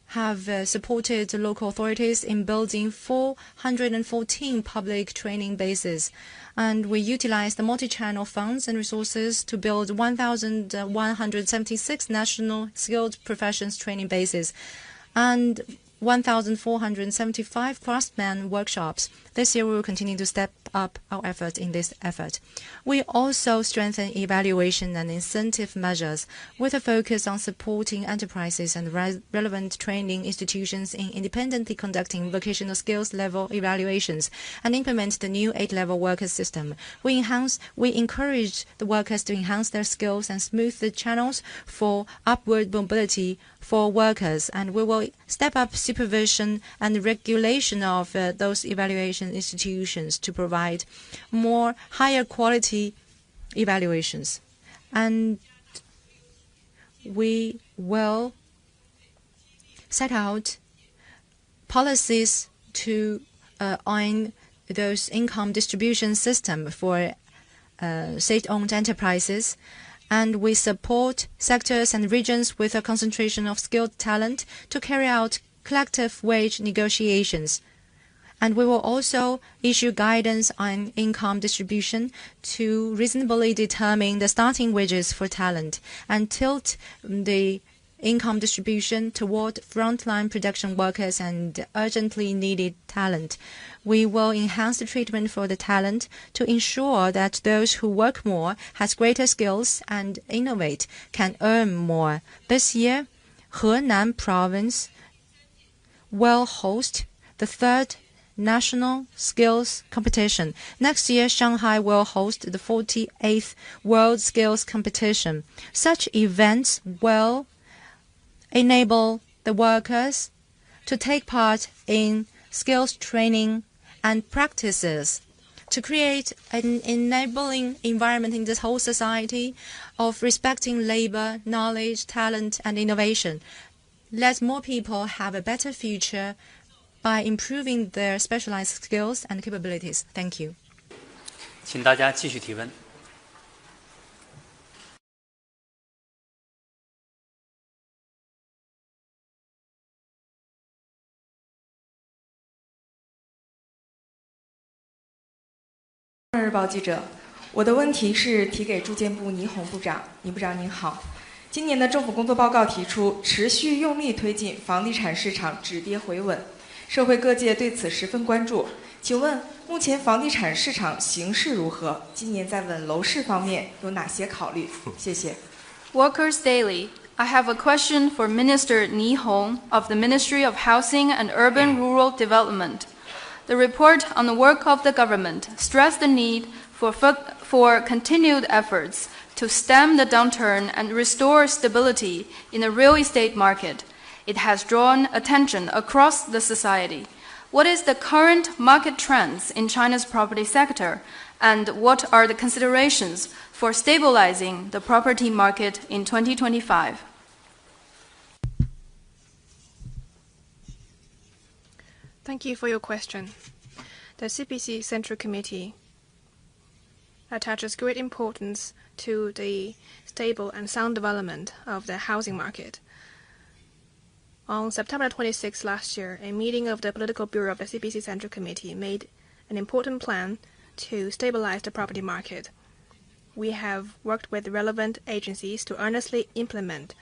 have supported local authorities in building 414 public training bases. And we utilize the multi-channel funds and resources to build 1,176 national skilled professions training bases and 1,475 craftsman workshops. This year, we will continue to step up our efforts in this effort. We also strengthen evaluation and incentive measures with a focus on supporting enterprises and relevant training institutions in independently conducting vocational skills level evaluations and implement the new 8-level workers system. We encourage the workers to enhance their skills and smooth the channels for upward mobility for workers, and we will step up supervision and regulation of those evaluation institutions to provide more higher quality evaluations. And we will set out policies to on those income distribution system for state-owned enterprises. And we support sectors and regions with a concentration of skilled talent to carry out collective wage negotiations. And we will also issue guidance on income distribution to reasonably determine the starting wages for talent and tilt the income distribution toward frontline production workers and urgently needed talent. We will enhance the treatment for the talent to ensure that those who work more, has greater skills, and innovate can earn more. This year, Henan province will host the 3rd National Skills Competition. Next year, Shanghai will host the 48th World Skills Competition. Such events will enable the workers to take part in skills training and practices to create an enabling environment in this whole society of respecting labor, knowledge, talent, and innovation. Let more people have a better future by improving their specialized skills and capabilities. Thank you. 请大家继续提问。日报记者，我的问题是提给住建部倪虹部长。倪部长您好，今年的政府工作报告提出，持续用力推进房地产市场止跌回稳，社会各界对此十分关注。请问目前房地产市场形势如何？今年在稳楼市方面有哪些考虑？谢谢。Workers Daily. I have a question for Minister Ni Hong of the Ministry of Housing and Urban Rural Development. The report on the work of the government stressed the need for continued efforts to stem the downturn and restore stability in the real estate market. It has drawn attention across the society. What is the current market trends in China's property sector, and what are the considerations for stabilizing the property market in 2025? Thank you for your question. The CPC Central Committee attaches great importance to the stable and sound development of the housing market. On September 26 last year, a meeting of the Political Bureau of the CPC Central Committee made an important plan to stabilize the property market. We have worked with relevant agencies to earnestly implement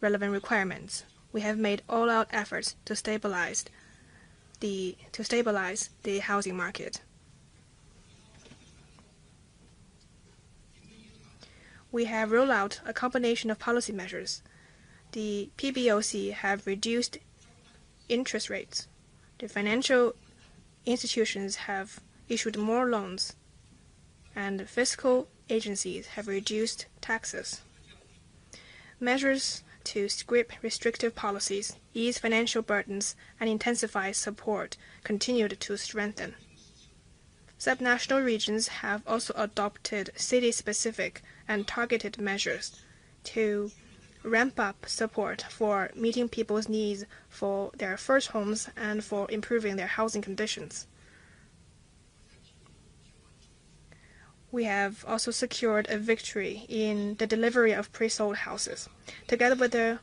relevant requirements. We have made all-out efforts to stabilize the housing market. We have rolled out a combination of policy measures. The PBOC have reduced interest rates. The financial institutions have issued more loans, and fiscal agencies have reduced taxes. Measures to scrap restrictive policies, ease financial burdens, and intensify support continued to strengthen. Subnational regions have also adopted city-specific and targeted measures to ramp up support for meeting people's needs for their first homes and for improving their housing conditions. We have also secured a victory in the delivery of pre-sold houses. Together with the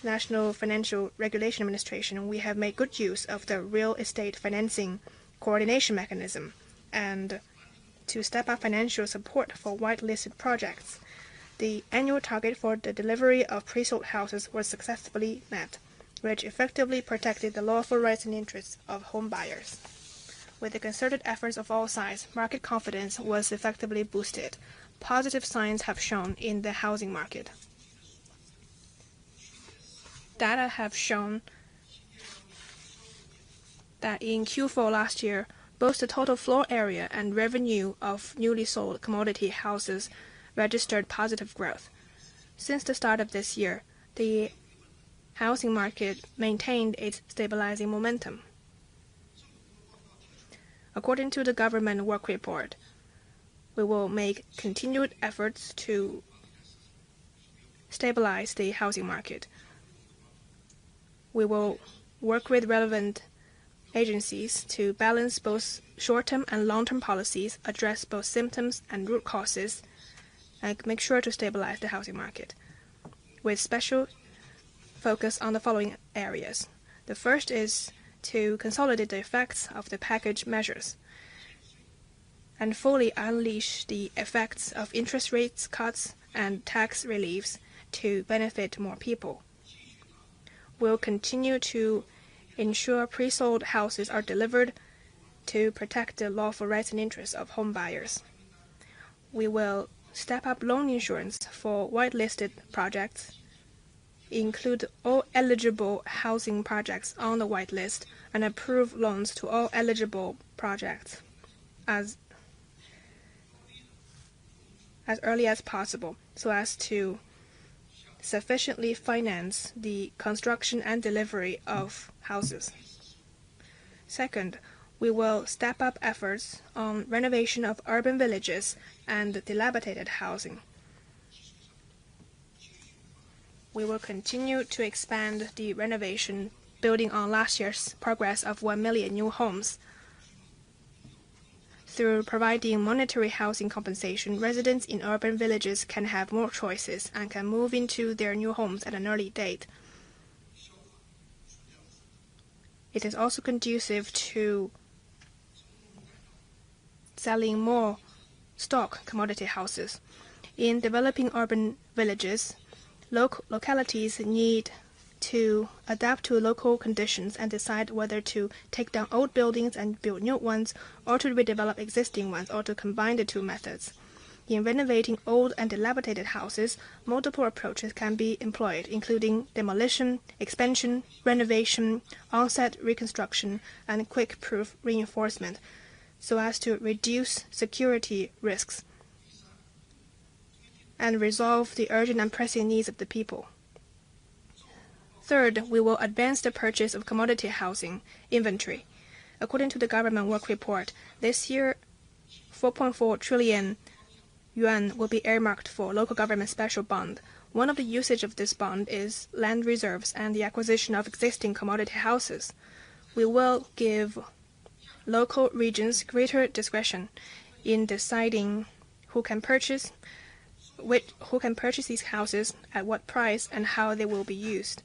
National Financial Regulation Administration, we have made good use of the real estate financing coordination mechanism and to step up financial support for whitelisted projects. The annual target for the delivery of pre-sold houses was successfully met, which effectively protected the lawful rights and interests of home buyers. With the concerted efforts of all sides, market confidence was effectively boosted. Positive signs have shown in the housing market. Data have shown that in Q4 last year, both the total floor area and revenue of newly sold commodity houses registered positive growth. Since the start of this year, the housing market maintained its stabilizing momentum. According to the government work report, we will make continued efforts to stabilize the housing market. We will work with relevant agencies to balance both short-term and long-term policies, address both symptoms and root causes, and make sure to stabilize the housing market, with special focus on the following areas. The first is to consolidate the effects of the package measures and fully unleash the effects of interest rates cuts and tax reliefs to benefit more people. We'll continue to ensure pre-sold houses are delivered to protect the lawful rights and interests of home buyers. We will step up loan insurance for whitelisted projects, include all eligible housing projects on the whitelist, and approve loans to all eligible projects as early as possible so as to sufficiently finance the construction and delivery of houses. Second, we will step up efforts on renovation of urban villages and dilapidated housing. We will continue to expand the renovation, building on last year's progress of 1 million new homes. Through providing monetary housing compensation, residents in urban villages can have more choices and can move into their new homes at an early date. It is also conducive to selling more stock commodity houses. In developing urban villages, localities need to adapt to local conditions and decide whether to take down old buildings and build new ones, or to redevelop existing ones, or to combine the two methods. In renovating old and dilapidated houses, multiple approaches can be employed, including demolition, expansion, renovation, on-site reconstruction, and quick-proof reinforcement, so as to reduce security risks and resolve the urgent and pressing needs of the people. Third, we will advance the purchase of commodity housing inventory. According to the government work report, this year 4.4 trillion yuan will be earmarked for local government special bond. One of the usage of this bond is land reserves and the acquisition of existing commodity houses. We will give local regions greater discretion in deciding who can purchase these houses, at what price, and how they will be used.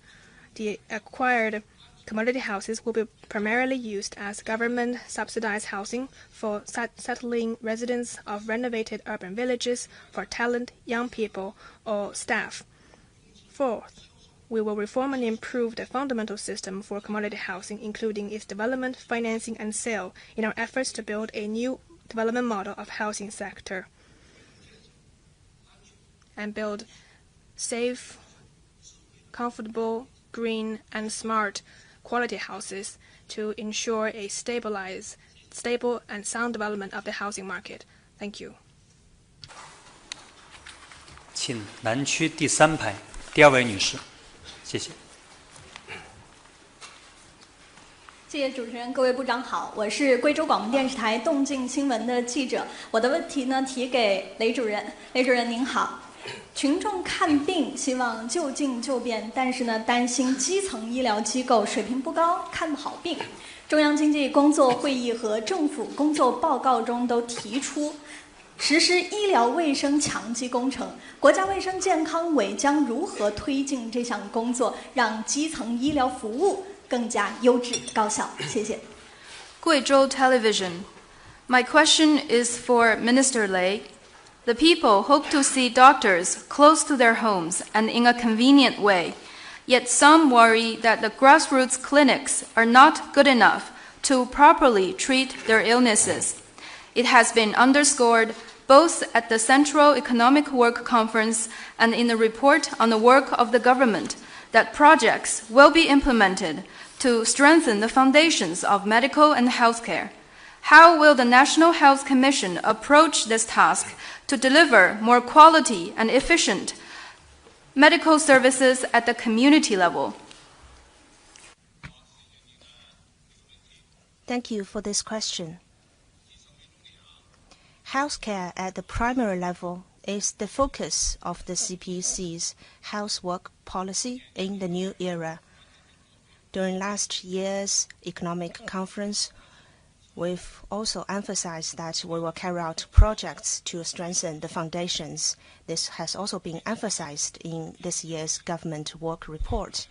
The acquired commodity houses will be primarily used as government-subsidized housing for settling residents of renovated urban villages, for talent, young people, or staff. Fourth, we will reform and improve the fundamental system for commodity housing, including its development, financing, and sale, in our efforts to build a new development model of housing sector and build safe, comfortable, green, and smart quality houses to ensure a stable and sound development of the housing market. Thank you. 请南区第3排第2位女士，谢谢。谢谢主持人，各位部长好，我是贵州广播电视台动静新闻的记者。我的问题呢提给雷主任。雷主任您好。群众看病希望就近就便，但是呢，担心基层医疗机构水平不高，看不好病。中央经济工作会议和政府工作报告中都提出，实施医疗卫生强基工程。国家卫生健康委将如何推进这项工作，让基层医疗服务更加优质高效？谢谢。贵州 Television. My question is for Minister Lei. The people hope to see doctors close to their homes and in a convenient way, yet some worry that the grassroots clinics are not good enough to properly treat their illnesses. It has been underscored both at the Central Economic Work Conference and in the report on the work of the government that projects will be implemented to strengthen the foundations of medical and healthcare. How will the National Health Commission approach this task to deliver more quality and efficient medical services at the community level? Thank you for this question. Healthcare at the primary level is the focus of the CPC's health work policy in the new era. During last year's economic conference, we've also emphasized that we will carry out projects to strengthen the foundations. This has also been emphasized in this year's government work report.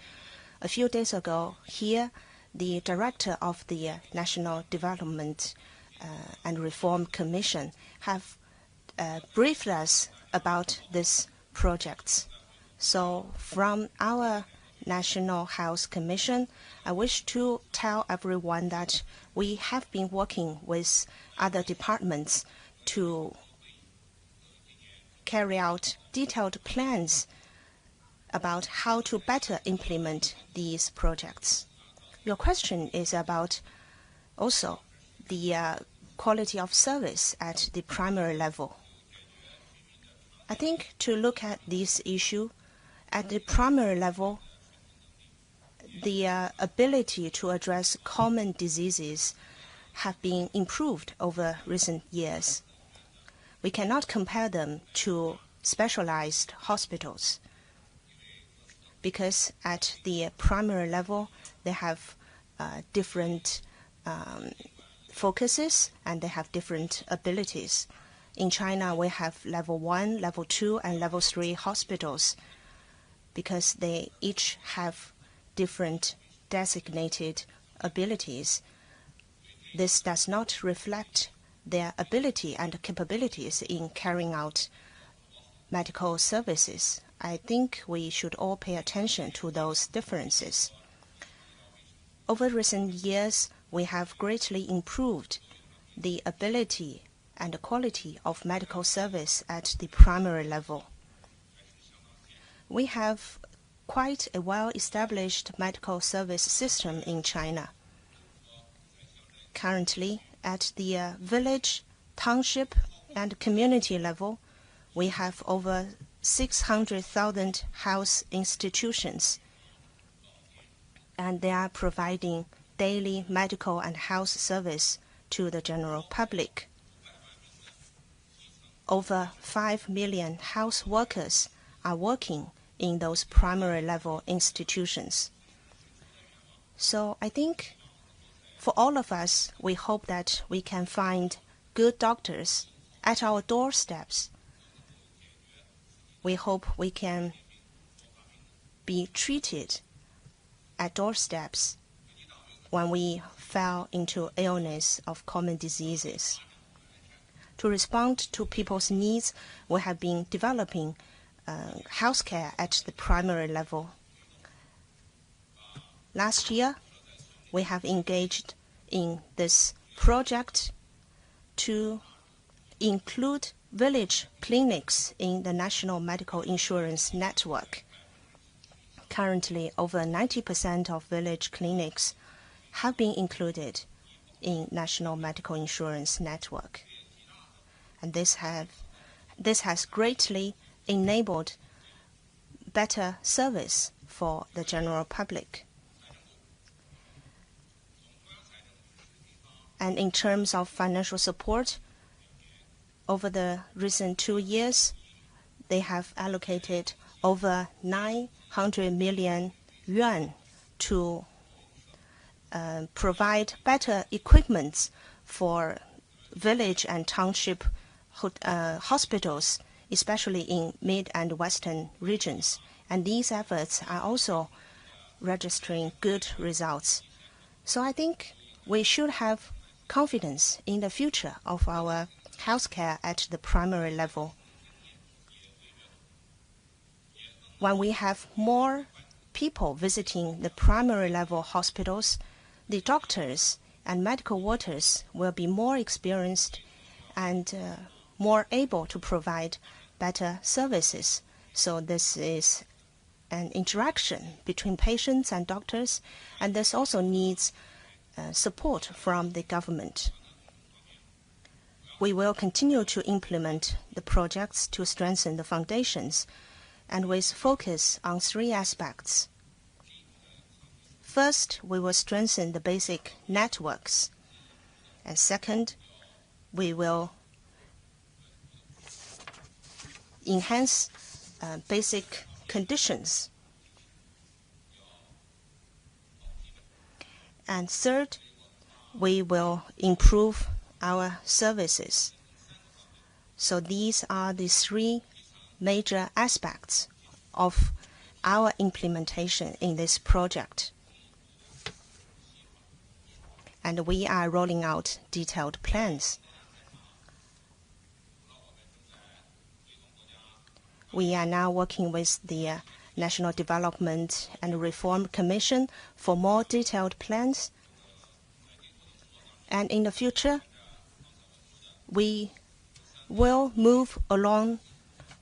A few days ago, here, the director of the National Development and Reform Commission have briefed us about these projects. So from our National Health Commission, I wish to tell everyone that we have been working with other departments to carry out detailed plans about how to better implement these projects. Your question is about also the quality of service at the primary level. I think to look at this issue, at the primary level, the ability to address common diseases have been improved over recent years. We cannot compare them to specialized hospitals because at the primary level, they have different focuses and they have different abilities. In China, we have level 1, level 2, and level 3 hospitals because they each have different designated abilities. This does not reflect their ability and capabilities in carrying out medical services. I think we should all pay attention to those differences. Over recent years, we have greatly improved the ability and the quality of medical service at the primary level. We have quite a well-established medical service system in China. Currently, at the village, township, and community level, we have over 600,000 health institutions, and they are providing daily medical and health service to the general public. Over 5 million health workers are working in those primary level institutions. So I think for all of us, we hope that we can find good doctors at our doorsteps. We hope we can be treated at doorsteps when we fell into illness of common diseases. To respond to people's needs, we have been developing healthcare at the primary level. Last year, we have engaged in this project to include village clinics in the National Medical Insurance Network. Currently, over 90% of village clinics have been included in National Medical Insurance Network. And this has greatly enabled better service for the general public. And in terms of financial support, over the recent 2 years, they have allocated over 900 million yuan to provide better equipment for village and township hospitals, especially in mid and western regions. And these efforts are also registering good results. So I think we should have confidence in the future of our healthcare at the primary level. When we have more people visiting the primary level hospitals, the doctors and medical workers will be more experienced and more able to provide better services. So this is an interaction between patients and doctors, and this also needs support from the government. We will continue to implement the projects to strengthen the foundations, and with focus on 3 aspects. First, we will strengthen the basic networks. And second, we will enhance basic conditions. And third, we will improve our services. So these are the 3 major aspects of our implementation in this project. And we are rolling out detailed plans. We are now working with the National Development and Reform Commission for more detailed plans. And in the future, we will move along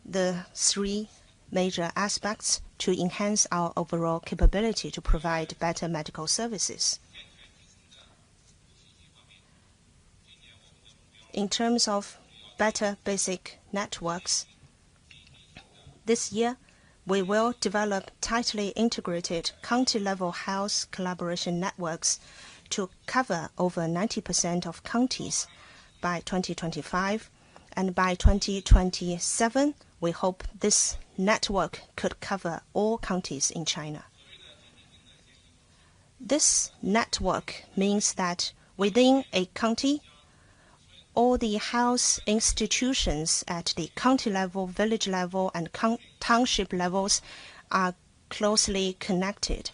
the 3 major aspects to enhance our overall capability to provide better medical services. In terms of better basic networks, this year we will develop tightly integrated county-level health collaboration networks to cover over 90% of counties by 2025, and by 2027, we hope this network could cover all counties in China. This network means that within a county, all the health institutions at the county level, village level, and township levels are closely connected.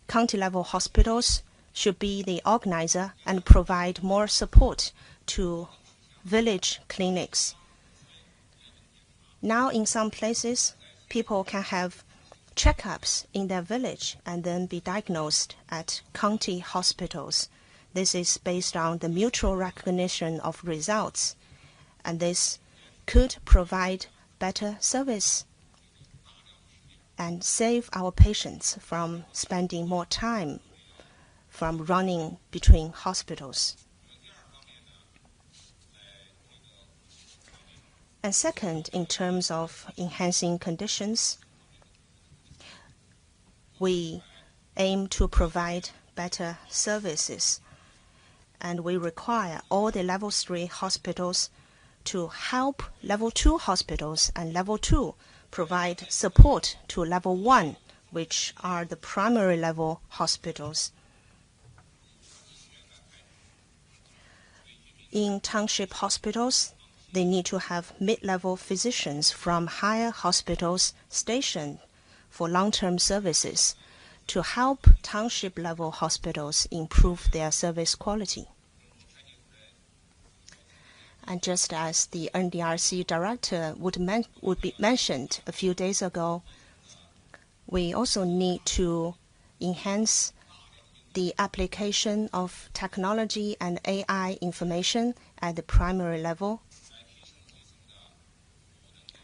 County-level hospitals should be the organizer and provide more support to village clinics. Now, in some places, people can have checkups in their village and then be diagnosed at county hospitals. This is based on the mutual recognition of results, and this could provide better service and save our patients from spending more time from running between hospitals. And second, in terms of enhancing conditions, we aim to provide better services, and we require all the level 3 hospitals to help level 2 hospitals and level 2 provide support to level 1, which are the primary level hospitals. In township hospitals, they need to have mid-level physicians from higher hospitals stationed for long-term services to help township-level hospitals improve their service quality. And just as the NDRC director would be mentioned a few days ago, we also need to enhance the application of technology and AI information at the primary level.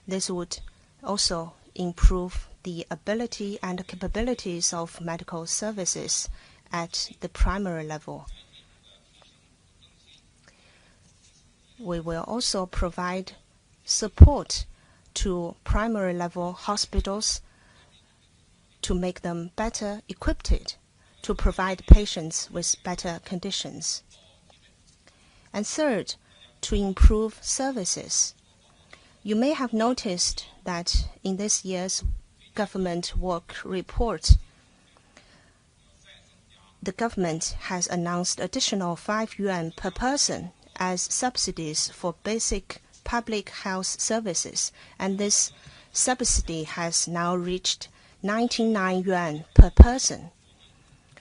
This would also improve the ability and capabilities of medical services at the primary level. We will also provide support to primary level hospitals to make them better equipped to provide patients with better conditions. And third, to improve services. You may have noticed that in this year's government work report, the government has announced additional 5 yuan per person as subsidies for basic public health services, and this subsidy has now reached 99 yuan per person.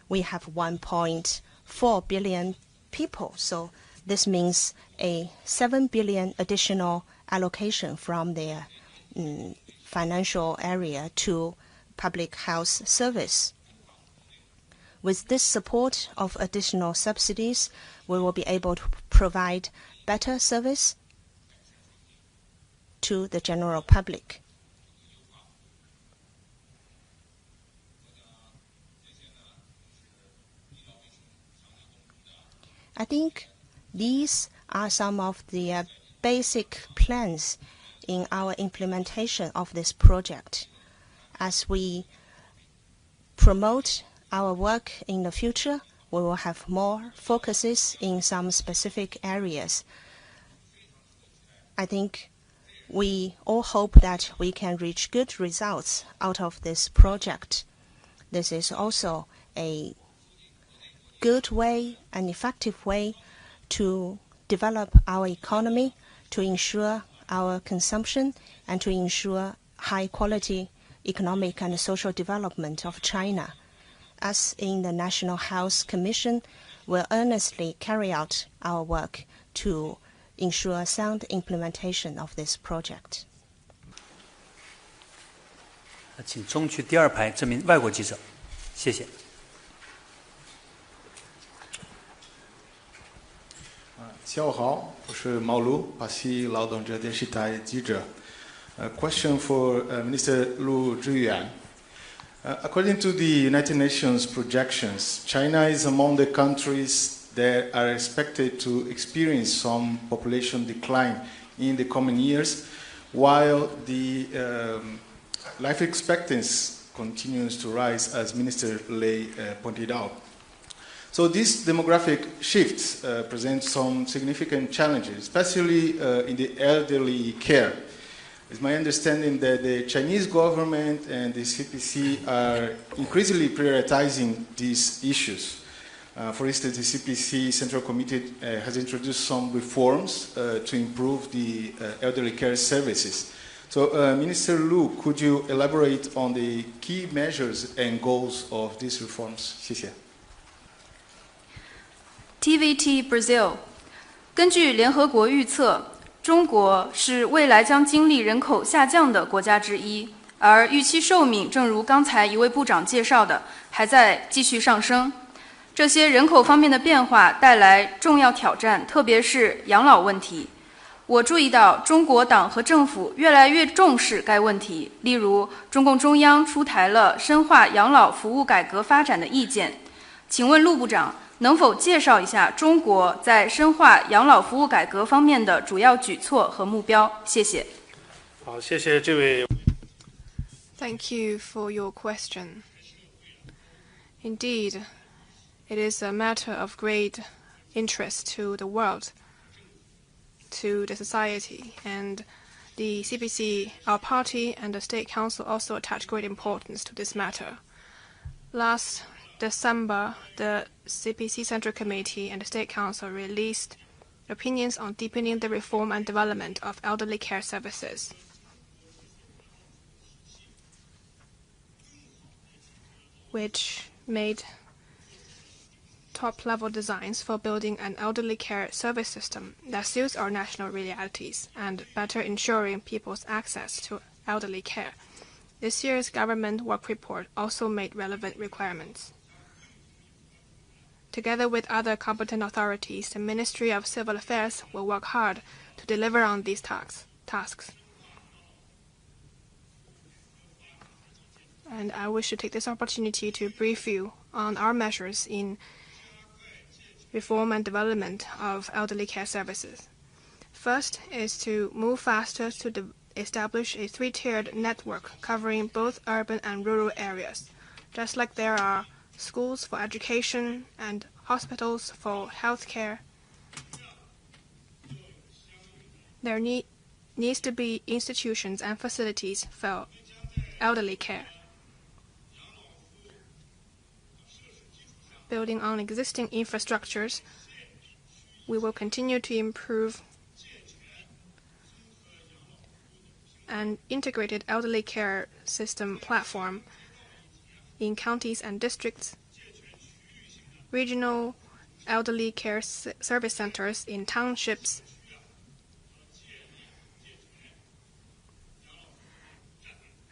We have 1.4 billion people, so this means a 7 billion additional allocation from their financial area to public health service. With this support of additional subsidies, we will be able to provide better service to the general public. I think these are some of the basic plans in our implementation of this project. As we promote our work in the future, we will have more focuses in some specific areas. I think we all hope that we can reach good results out of this project. This is also a good way, an effective way to develop our economy, to ensure our consumption, and to ensure high-quality economic and social development of China. Us in the National Health Commission will earnestly carry out our work to ensure sound implementation of this project. 请中区第2排这名外国记者，谢谢。下午好，我是毛卢，巴西劳动者电视台记者。Question for Minister Lu Zhiyuan. According to the United Nations projections, China is among the countries that are expected to experience some population decline in the coming years, while the life expectancy continues to rise, as Minister Lei pointed out. So these demographic shifts present some significant challenges, especially in the elderly care. It's my understanding that the Chinese government and the CPC are increasingly prioritizing these issues. For instance, the CPC Central Committee has introduced some reforms to improve the elderly care services. So, Minister Lu, could you elaborate on the key measures and goals of these reforms? 谢谢。TVT Brazil， 根据联合国预测，中国是未来将经历人口下降的国家之一，而预期寿命正如刚才一位部长介绍的，还在继续上升。这些人口方面的变化带来重要挑战，特别是养老问题。我注意到中国党和政府越来越重视该问题，例如中共中央出台了深化养老服务改革发展的意见。请问陆部长能否介绍一下中国在深化养老服务改革方面的主要举措和目标？谢谢。好，谢谢这位。Thank you for your question. Indeed, it is a matter of great interest to the world, to the society, and the CPC, our party, and the State Council also attach great importance to this matter. Last December, the CPC Central Committee and the State Council released opinions on deepening the reform and development of elderly care services. Which made top-level designs for building an elderly care service system that suits our national realities and better ensuring people's access to elderly care. This year's government work report also made relevant requirements. Together with other competent authorities, the Ministry of Civil Affairs will work hard to deliver on these tasks. And I wish to take this opportunity to brief you on our measures in reform and development of elderly care services. First is to move faster to establish a three-tiered network covering both urban and rural areas. Just like there are schools for education and hospitals for health care, there needs to be institutions and facilities for elderly care. Building on existing infrastructures, we will continue to improve an integrated elderly care system platform in counties and districts, regional elderly care service centers in townships,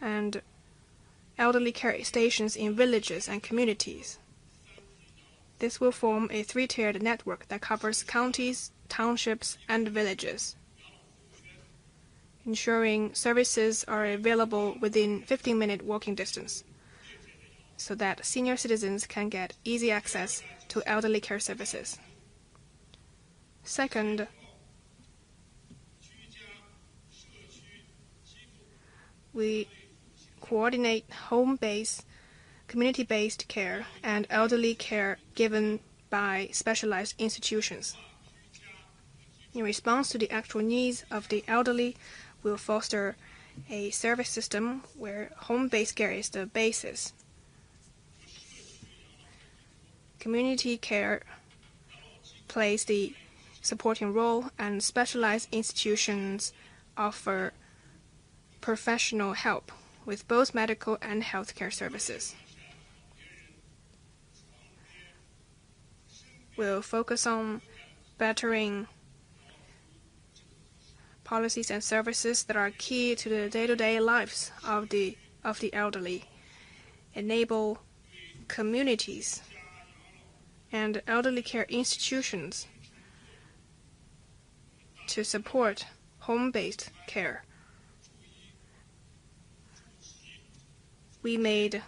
and elderly care stations in villages and communities. This will form a three-tiered network that covers counties, townships, and villages, ensuring services are available within 15-minute walking distance, so that senior citizens can get easy access to elderly care services. Second, we coordinate home-based, community-based care and elderly care given by specialized institutions. In response to the actual needs of the elderly, we'll foster a service system where home-based care is the basis. Community care plays the supporting role, and specialized institutions offer professional help with both medical and healthcare services. We'll focus on bettering policies and services that are key to the day-to-day lives of the elderly, enable communities and elderly care institutions to support home-based care. We made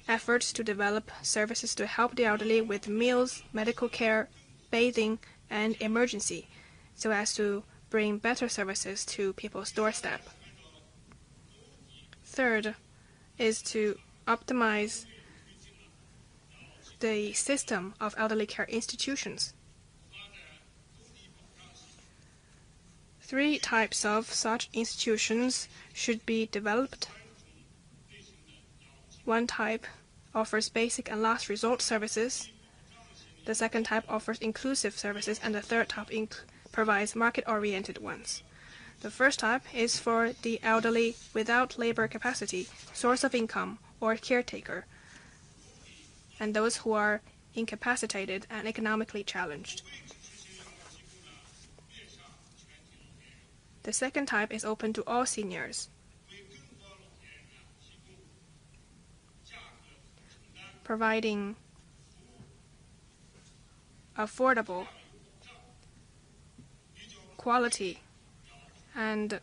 efforts to develop services to help the elderly with meals, medical care, bathing, and emergency, so as to bring better services to people's doorstep. Third is to optimize the system of elderly care institutions. 3 types of such institutions should be developed. One type offers basic and last resort services. The second type offers inclusive services, and the third type provides market-oriented ones. The first type is for the elderly without labor capacity, source of income, or caretaker, and those who are incapacitated and economically challenged. The second type is open to all seniors. providing affordable, quality, and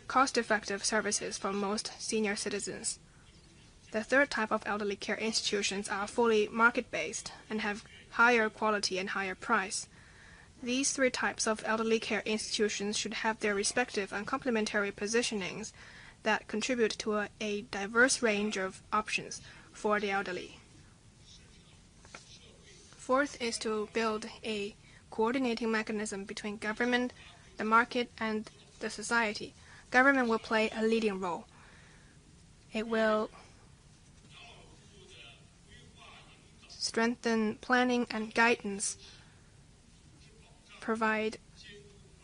cost-effective services for most senior citizens. The third type of elderly care institutions are fully market-based and have higher quality and higher price. These three types of elderly care institutions should have their respective and complementary positionings that contribute to a diverse range of options for the elderly. Fourth is to build a coordinating mechanism between government, the market, and the society. Government will play a leading role. It will strengthen planning and guidance, provide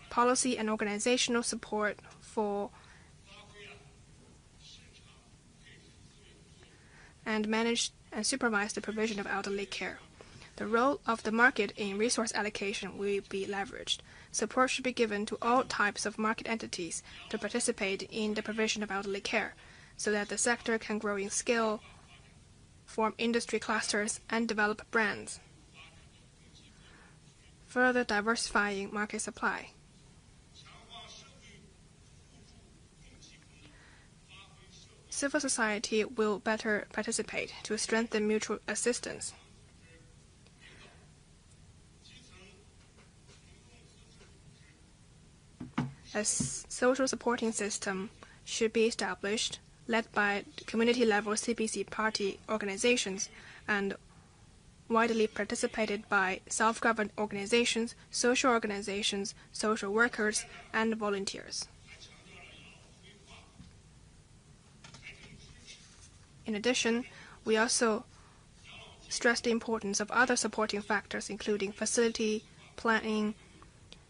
policy and organizational support and manage and supervise the provision of elderly care. The role of the market in resource allocation will be leveraged. Support should be given to all types of market entities to participate in the provision of elderly care, so that the sector can grow in scale, form industry clusters, and develop brands, further diversifying market supply. Civil society will better participate to strengthen mutual assistance. A social supporting system should be established, led by community-level CPC party organizations and widely participated by self-governed organizations, social workers, and volunteers. In addition, we also stress the importance of other supporting factors, including facility, planning,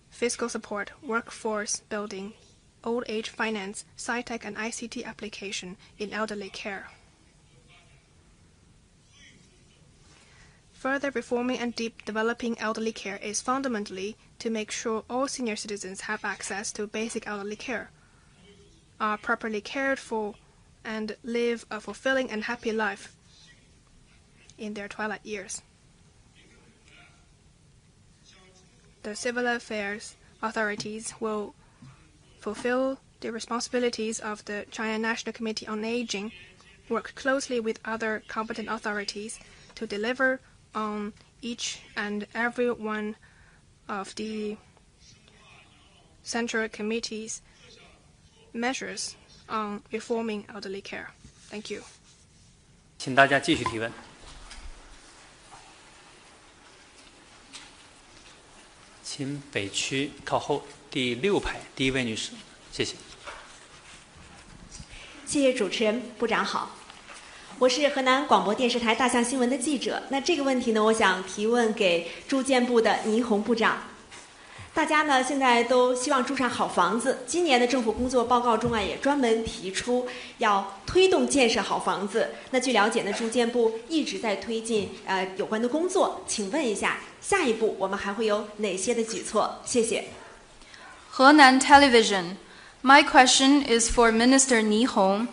fiscal support, workforce building, old age finance, sci-tech and ICT application in elderly care. Further reforming and deep developing elderly care is fundamentally to make sure all senior citizens have access to basic elderly care, are properly cared for, and live a fulfilling and happy life in their twilight years. The civil affairs authorities will fulfill the responsibilities of the China National Committee on Aging, work closely with other competent authorities to deliver on each and every one of the Central Committee's measures on reforming elderly care. Thank you. 请大家继续提问。请北区靠后第6排第一位女士，谢谢。谢谢主持人，部长好。我是河南广播电视台大象新闻的记者。那这个问题呢，我想提问给住建部的倪虹部长。大家呢现在都希望住上好房子。今年的政府工作报告中啊，也专门提出要推动建设好房子。那据了解呢，住建部一直在推进有关的工作。请问一下，下一步我们还会有哪些的举措？谢谢。Henan Television. My question is for Minister Ni Hong.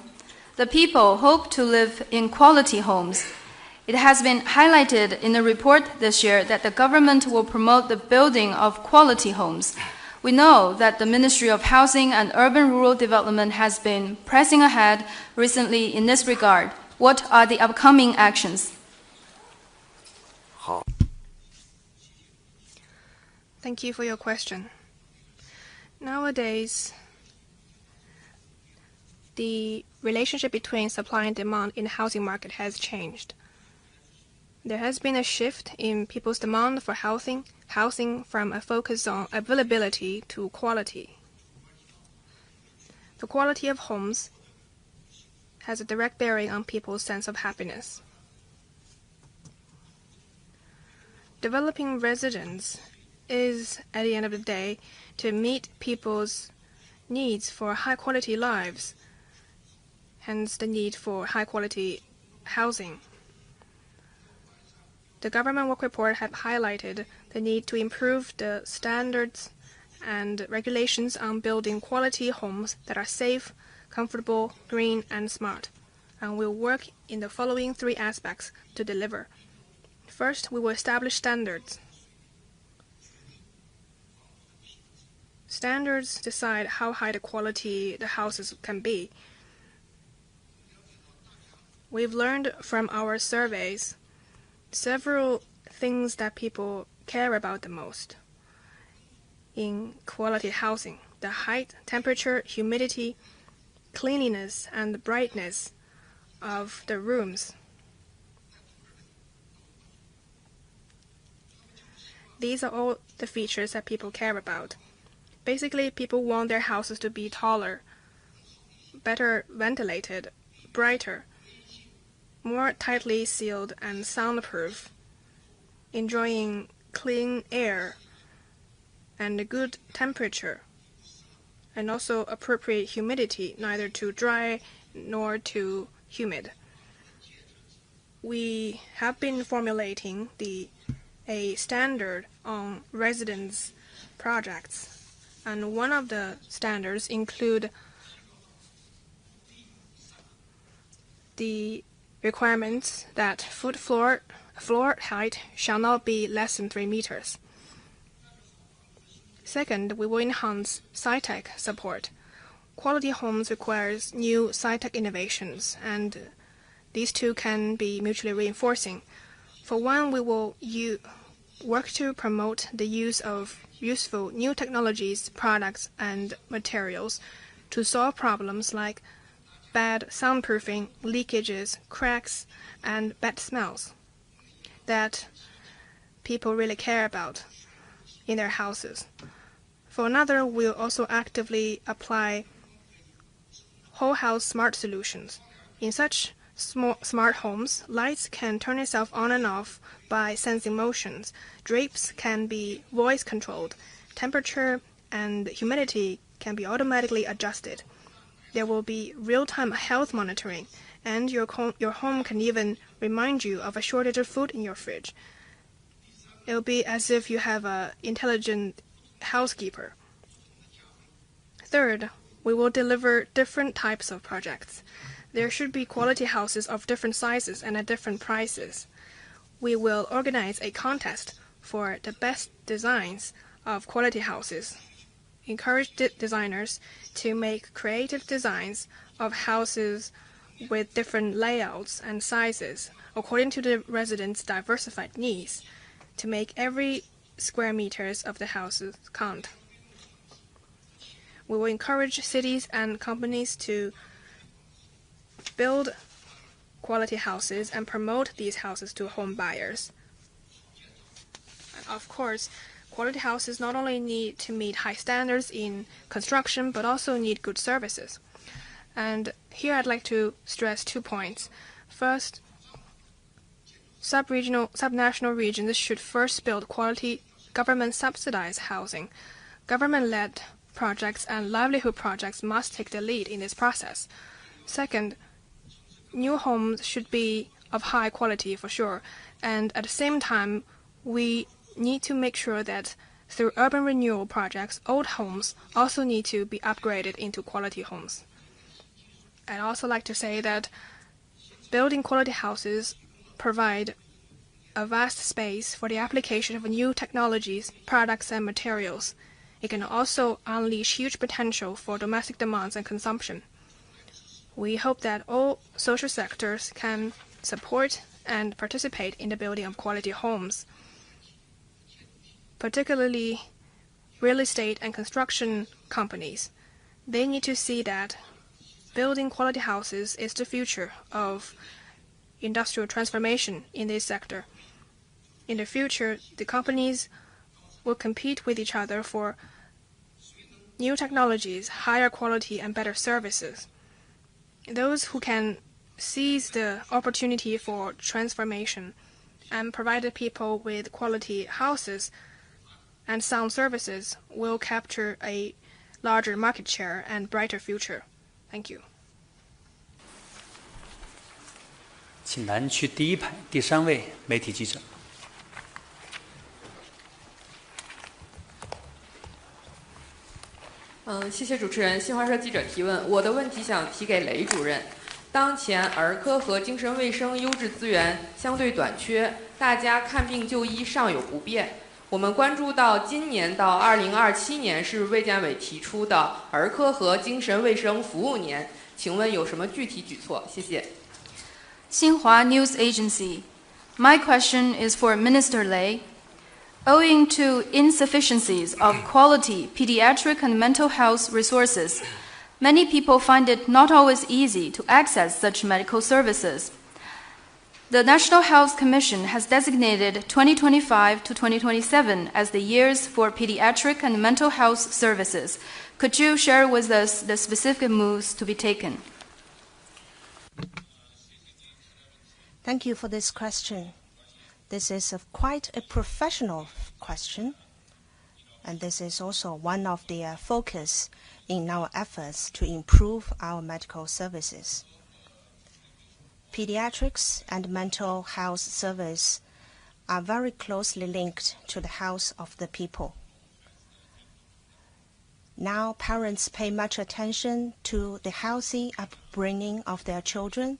The people hope to live in quality homes. It has been highlighted in a report this year that the government will promote the building of quality homes. We know that the Ministry of Housing and Urban Rural Development has been pressing ahead recently in this regard. What are the upcoming actions? Thank you for your question. Nowadays, the relationship between supply and demand in the housing market has changed. There has been a shift in people's demand for housing from a focus on availability to quality. The quality of homes has a direct bearing on people's sense of happiness. Developing residence is, at the end of the day, to meet people's needs for high-quality lives, hence the need for high-quality housing. The government work report have highlighted the need to improve the standards and regulations on building quality homes that are safe, comfortable, green, and smart. and will work in the following 3 aspects to deliver. First, we will establish standards. Standards decide how high the quality the houses can be. We've learned from our surveys several things that people care about the most in quality housing: the height, temperature, humidity, cleanliness, and brightness of the rooms. These are all the features that people care about. Basically, people want their houses to be taller, better ventilated, brighter, more tightly sealed and soundproof, enjoying clean air and a good temperature, and also appropriate humidity, neither too dry nor too humid. We have been formulating a standard on residence projects, and one of the standards include the requirements that floor height shall not be less than 3 meters. Second, we will enhance sci-tech support. Quality homes requires new sci-tech innovations, and these two can be mutually reinforcing. For one, we will work to promote the use of useful new technologies, products, and materials to solve problems like bad soundproofing, leakages, cracks, and bad smells that people really care about in their houses. For another, we'll also actively apply whole house smart solutions. In such smart homes, lights can turn itself on and off by sensing motions. Drapes can be voice controlled. Temperature and humidity can be automatically adjusted. There will be real-time health monitoring, and your home can even remind you of a shortage of food in your fridge. It will be as if you have an intelligent housekeeper. Third, we will deliver different types of projects. There should be quality houses of different sizes and at different prices. We will organize a contest for the best designs of quality houses. Encourage designers to make creative designs of houses with different layouts and sizes according to the residents' diversified needs to make every square meters of the houses count. We will encourage cities and companies to build quality houses and promote these houses to home buyers. And of course, quality houses not only need to meet high standards in construction, but also need good services. And here I'd like to stress 2 points. First, subnational regions should first build quality government-subsidized housing. Government-led projects and livelihood projects must take the lead in this process. Second, new homes should be of high quality for sure, and at the same time, we need to make sure that through urban renewal projects, old homes also need to be upgraded into quality homes. I'd also like to say that building quality houses provide a vast space for the application of new technologies, products, and materials. It can also unleash huge potential for domestic demands and consumption. We hope that all social sectors can support and participate in the building of quality homes. Particularly real estate and construction companies. They need to see that building quality houses is the future of industrial transformation in this sector. In the future, the companies will compete with each other for new technologies, higher quality, and better services. Those who can seize the opportunity for transformation and provide the people with quality houses and sound services will capture a larger market share and brighter future. Thank you. 请南区第一排第3位媒体记者。谢谢主持人。新华社记者提问，我的问题想提给雷主任。当前儿科和精神卫生优质资源相对短缺，大家看病就医尚有不便。我们关注到今年到2027年是卫健委提出的儿科和精神卫生服务年，请问有什么具体举措？谢谢。Xinhua News Agency. My question is for Minister Lei. Owing to insufficiencies of quality pediatric and mental health resources, many people find it not always easy to access such medical services. The National Health Commission has designated 2025 to 2027 as the years for pediatric and mental health services. Could you share with us the specific moves to be taken? Thank you for this question. This is quite a professional question, and this is also one of the focus in our efforts to improve our medical services. Pediatrics and mental health service are very closely linked to the health of the people. Now parents pay much attention to the healthy upbringing of their children,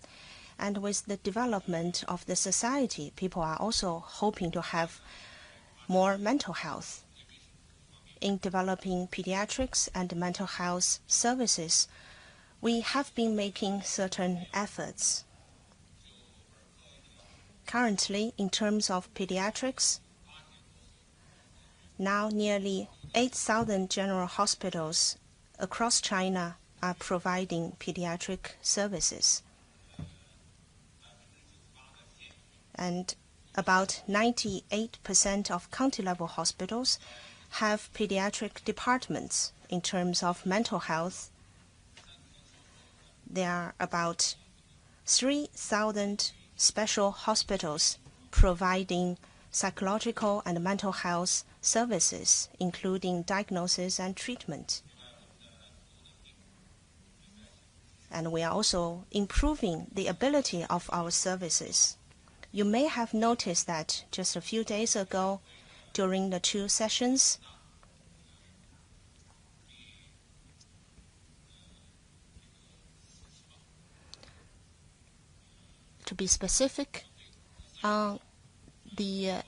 and with the development of the society, people are also hoping to have more mental health. In developing pediatrics and mental health services, we have been making certain efforts. Currently, in terms of pediatrics, now nearly 8,000 general hospitals across China are providing pediatric services. And about 98% of county-level hospitals have pediatric departments. In terms of mental health, there are about 3,000 special hospitals providing psychological and mental health services, including diagnosis and treatment. And we are also improving the ability of our services. You may have noticed that just a few days ago, during the 2 sessions, to be specific, on the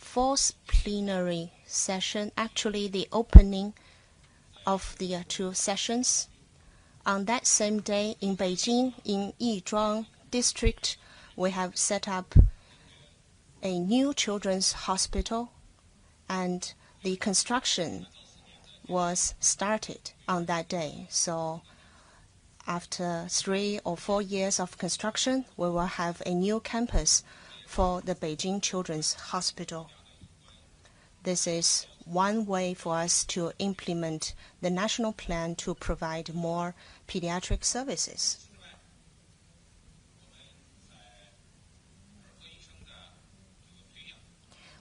4th plenary session, actually the opening of the 2 sessions, on that same day in Beijing, in Yizhuang district, we have set up a new children's hospital, and the construction was started on that day. So after 3 or 4 years of construction, we will have a new campus for the Beijing Children's Hospital. This is one way for us to implement the national plan to provide more pediatric services.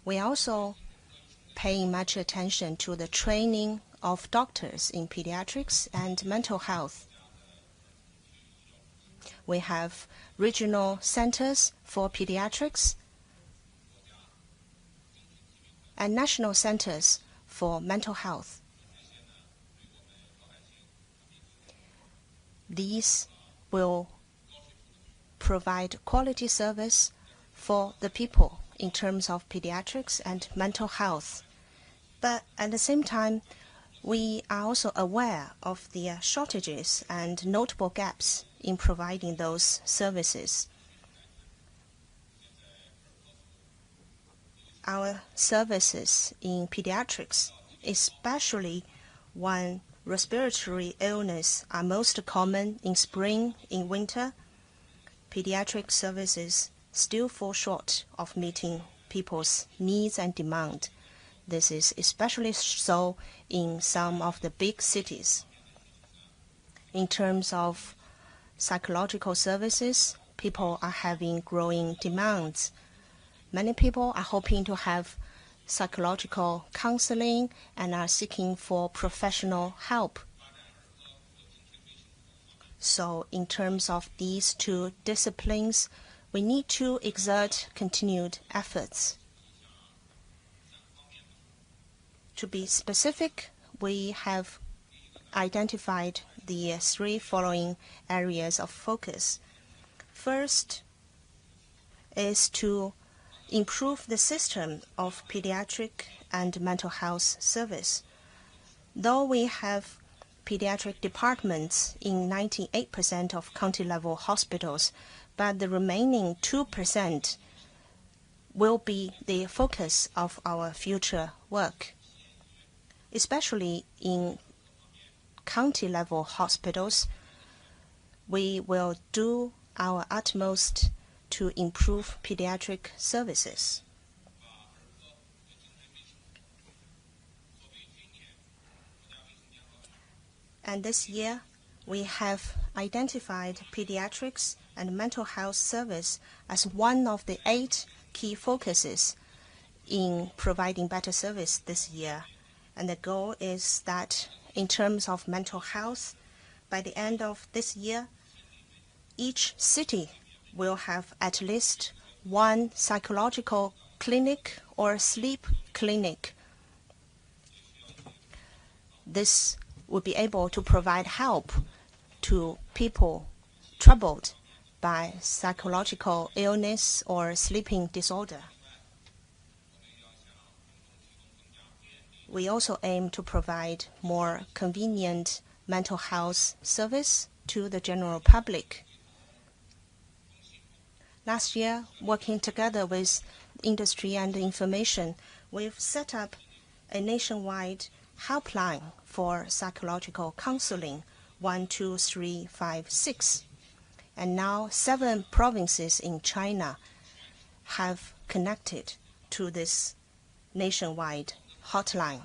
We also pay much attention to the training of doctors in pediatrics and mental health. We have regional centers for pediatrics and national centers for mental health. These will provide quality service for the people in terms of pediatrics and mental health. But at the same time, we are also aware of the shortages and notable gaps in providing those services. Our services in pediatrics, especially when respiratory illness are most common in spring, in winter, pediatric services still fall short of meeting people's needs and demand. This is especially so in some of the big cities. In terms of psychological services, people are having growing demands. Many people are hoping to have psychological counseling and are seeking for professional help. So in terms of these 2 disciplines, we need to exert continued efforts. To be specific, we have identified the three following areas of focus. First is to improve the system of pediatric and mental health service. Though we have pediatric departments in 98% of county-level hospitals, but the remaining 2% will be the focus of our future work. Especially in county-level hospitals, we will do our utmost to improve pediatric services. And this year, we have identified pediatrics and mental health service as one of the 8 key focuses in providing better service this year. And the goal is that in terms of mental health, by the end of this year, each city will have at least one psychological clinic or sleep clinic. This will be able to provide help to people troubled by psychological illness or sleeping disorder. We also aim to provide more convenient mental health service to the general public. Last year, working together with industry and information, we've set up a nationwide helpline for psychological counseling, 12356. And now 7 provinces in China have connected to this nationwide hotline.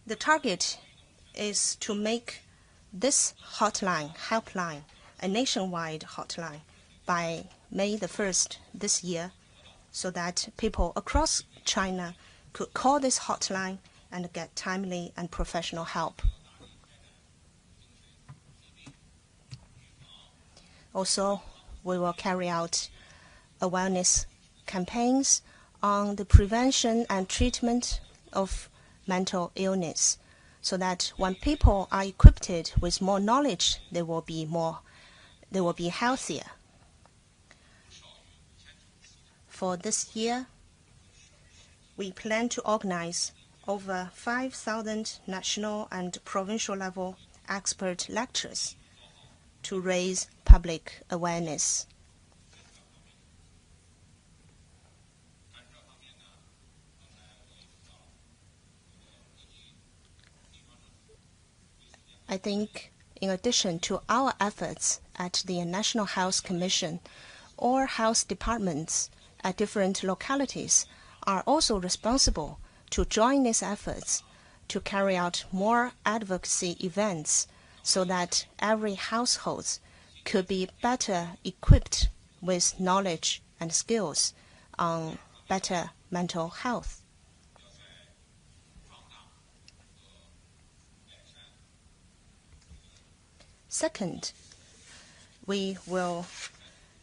The target is to make this helpline, a nationwide hotline by May the 1st this year, so that people across China could call this hotline and get timely and professional help. Also, we will carry out awareness campaigns on the prevention and treatment of mental illness, so that when people are equipped with more knowledge, they will be healthier. For this year, we plan to organize over 5,000 national and provincial level expert lectures to raise public awareness. I think in addition to our efforts at the National Health Commission, all health departments at different localities are also responsible to join these efforts to carry out more advocacy events so that every household could be better equipped with knowledge and skills on better mental health. Second, we will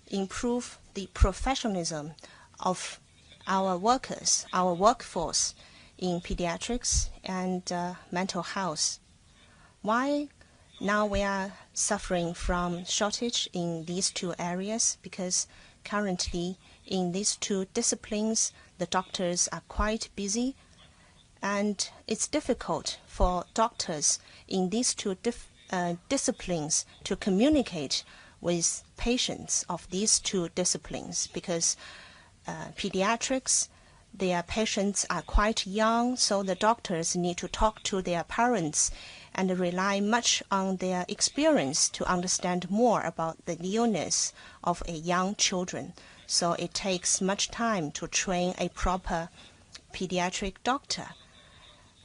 improve the professionalism of our workers, our workforce in pediatrics and mental health. Why now we are suffering from shortage in these 2 areas? Because currently in these 2 disciplines, the doctors are quite busy, and it's difficult for doctors in these 2 disciplines to communicate with patients of these 2 disciplines, because pediatrics, their patients are quite young, so the doctors need to talk to their parents and rely much on their experience to understand more about the illness of a young children. So it takes much time to train a proper pediatric doctor.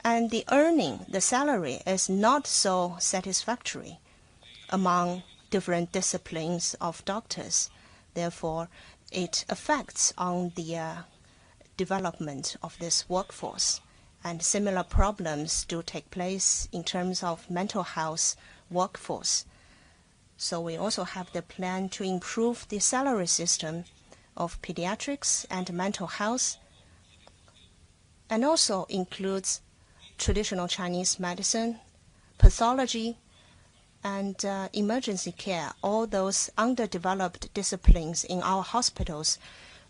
And the earning, the salary, is not so satisfactory among different disciplines of doctors. Therefore, it affects on the development of this workforce. And similar problems do take place in terms of mental health workforce. So we also have the plan to improve the salary system of pediatrics and mental health, and also includes traditional Chinese medicine, pathology, and emergency care, all those underdeveloped disciplines in our hospitals,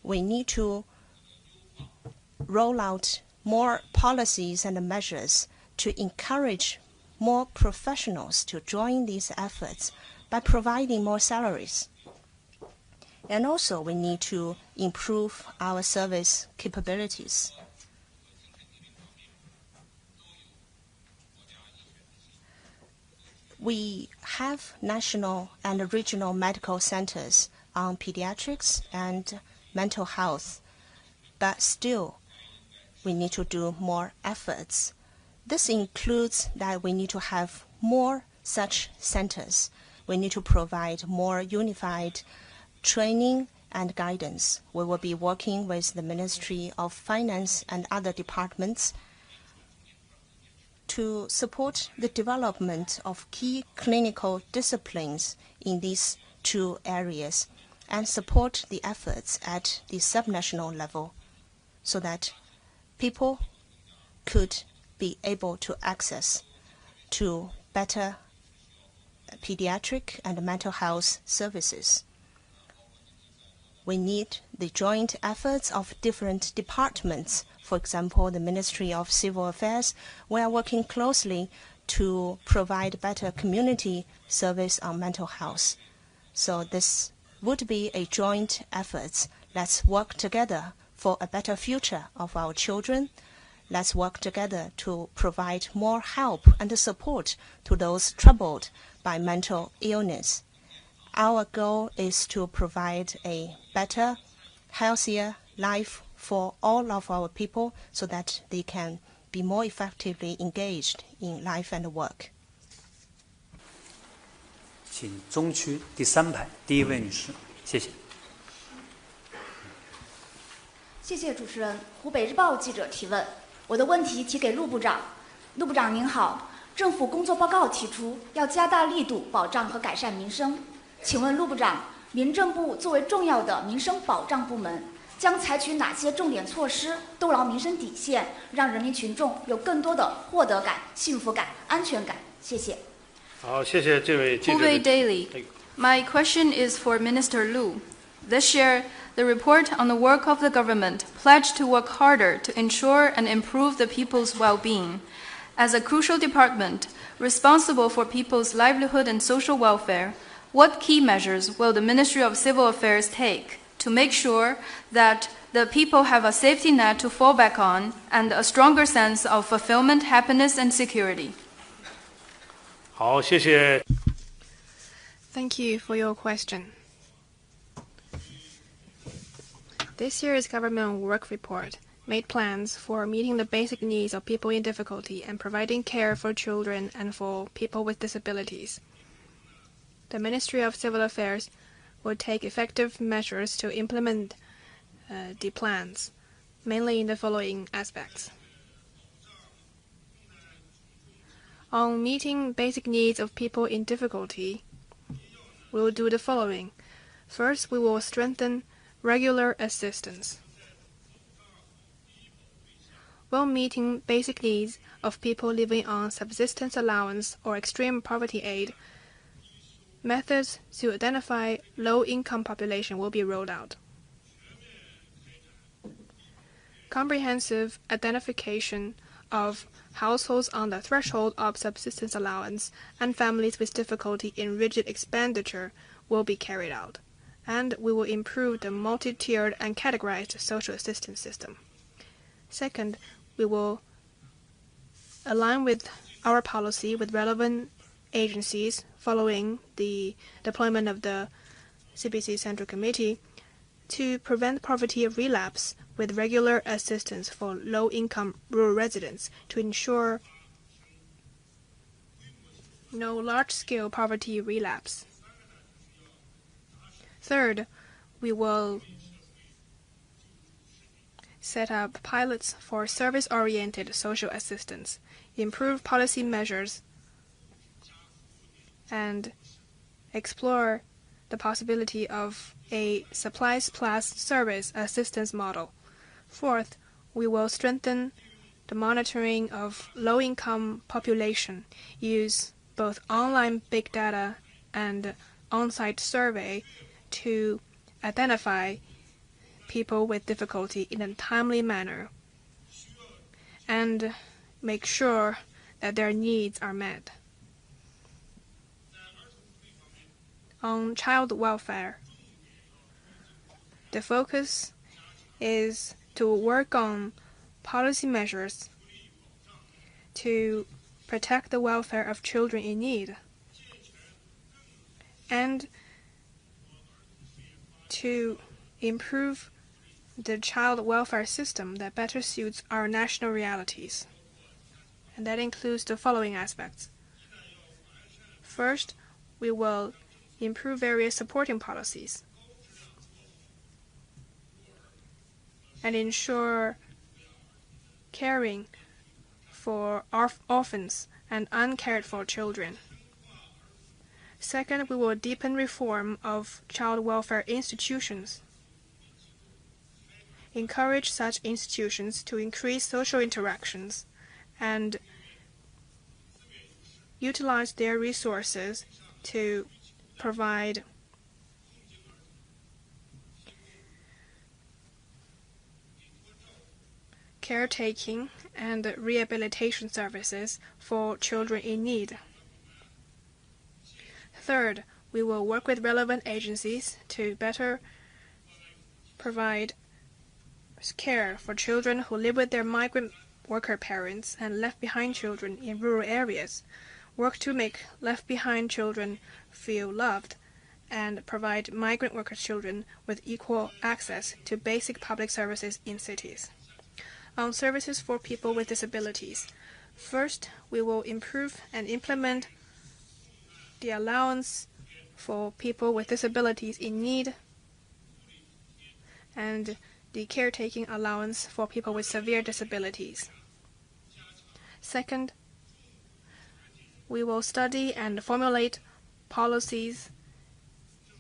we need to roll out more policies and measures to encourage more professionals to join these efforts by providing more salaries. And also, we need to improve our service capabilities. We have national and regional medical centers on pediatrics and mental health, but still we need to do more efforts. This includes that we need to have more such centers. We need to provide more unified training and guidance. We will be working with the Ministry of Finance and other departments to support the development of key clinical disciplines in these two areas and support the efforts at the subnational level so that people could be able to access to better pediatric and mental health services. We need the joint efforts of different departments. For example, the Ministry of Civil Affairs, we are working closely to provide better community service on mental health. So this would be a joint effort. Let's work together for a better future of our children. Let's work together to provide more help and support to those troubled by mental illness. Our goal is to provide a better, healthier life for all of our people so that they can be more effectively engaged in life and work. 请中区第3排第1位女士，谢谢。谢谢主持人。湖北日报记者提问，我的问题提给陆部长。陆部长您好，政府工作报告提出要加大力度保障和改善民生。请问陆部长，民政部作为重要的民生保障部门，将采取哪些重点措施兜牢民生底线，让人民群众有更多的获得感、幸福感、安全感？谢谢。好，谢谢这位记者。Hubei Daily. My question is for Minister Lu. This year, the report on the work of the government pledged to work harder to ensure and improve the people's well-being. As a crucial department responsible for people's livelihood and social welfare, what key measures will the Ministry of Civil Affairs take to make sure that the people have a safety net to fall back on and a stronger sense of fulfillment, happiness, and security? 好，谢谢。Thank you for your question. This year's government work report made plans for meeting the basic needs of people in difficulty and providing care for children and for people with disabilities. The Ministry of Civil Affairs will take effective measures to implement the plans, mainly in the following aspects. On meeting basic needs of people in difficulty, we will do the following. First, we will strengthen regular assistance. While meeting basic needs of people living on subsistence allowance or extreme poverty aid, methods to identify low-income population will be rolled out. Comprehensive identification of households on the threshold of subsistence allowance and families with difficulty in rigid expenditure will be carried out, and we will improve the multi-tiered and categorized social assistance system. Second, we will align with our policy with relevant agencies following the deployment of the CPC Central Committee to prevent poverty relapse with regular assistance for low-income rural residents to ensure no large-scale poverty relapse. Third, we will set up pilots for service-oriented social assistance, improve policy measures, and explore the possibility of a supplies plus service assistance model. Fourth, we will strengthen the monitoring of low-income population, use both online big data and on-site survey to identify people with difficulty in a timely manner and make sure that their needs are met. On child welfare, the focus is to work on policy measures to protect the welfare of children in need and to improve the child welfare system that better suits our national realities. And that includes the following aspects. First, we will improve various supporting policies and ensure caring for orphans and uncared for children. Second, we will deepen reform of child welfare institutions, encourage such institutions to increase social interactions and utilize their resources to provide caretaking and rehabilitation services for children in need. Third, we will work with relevant agencies to better provide care for children who live with their migrant worker parents and left behind children in rural areas, work to make left behind children feel loved, and provide migrant worker children with equal access to basic public services in cities. On services for people with disabilities, first, we will improve and implement the allowance for people with disabilities in need and the caretaking allowance for people with severe disabilities. Second, we will study and formulate policies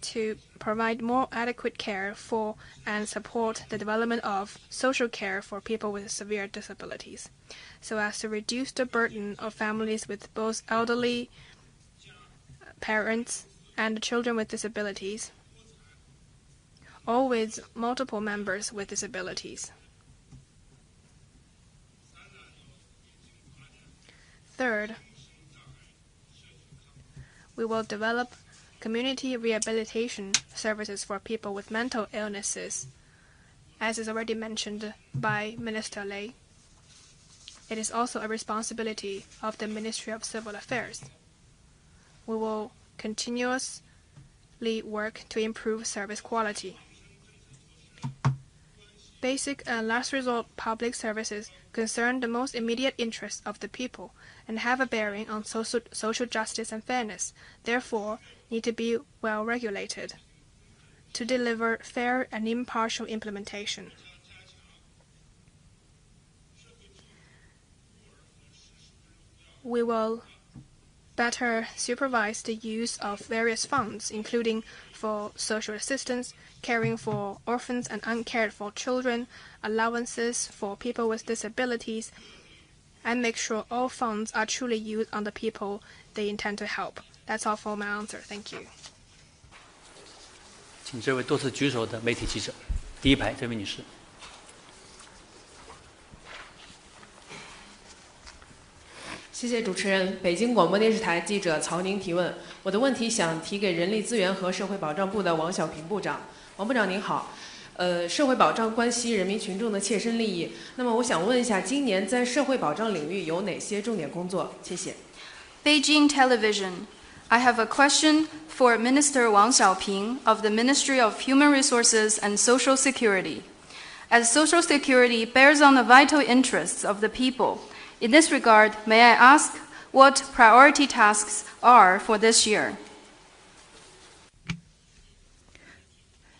to provide more adequate care for and support the development of social care for people with severe disabilities, so as to reduce the burden of families with both elderly parents and children with disabilities, or with multiple members with disabilities. Third, we will develop community rehabilitation services for people with mental illnesses, as is already mentioned by Minister Lei. It is also a responsibility of the Ministry of Civil Affairs. We will continuously work to improve service quality. Basic and last resort public services concern the most immediate interests of the people and have a bearing on social justice and fairness, therefore need to be well regulated to deliver fair and impartial implementation. We will better supervise the use of various funds, including for social assistance, caring for orphans and uncared for children, allowances for people with disabilities, and make sure all funds are truly used on the people they intend to help. That's all for my answer. Thank you. 请这位多次举手的媒体记者，第一排这位女士。谢谢主持人。北京广播电视台记者曹宁提问。我的问题想提给人力资源和社会保障部的王小平部长。王部长您好，社会保障关系人民群众的切身利益。那么我想问一下，今年在社会保障领域有哪些重点工作？谢谢。Beijing Television. I have a question for Minister Wang Xiaoping of the Ministry of Human Resources and Social Security. As Social Security bears on the vital interests of the people, in this regard, may I ask what priority tasks are for this year?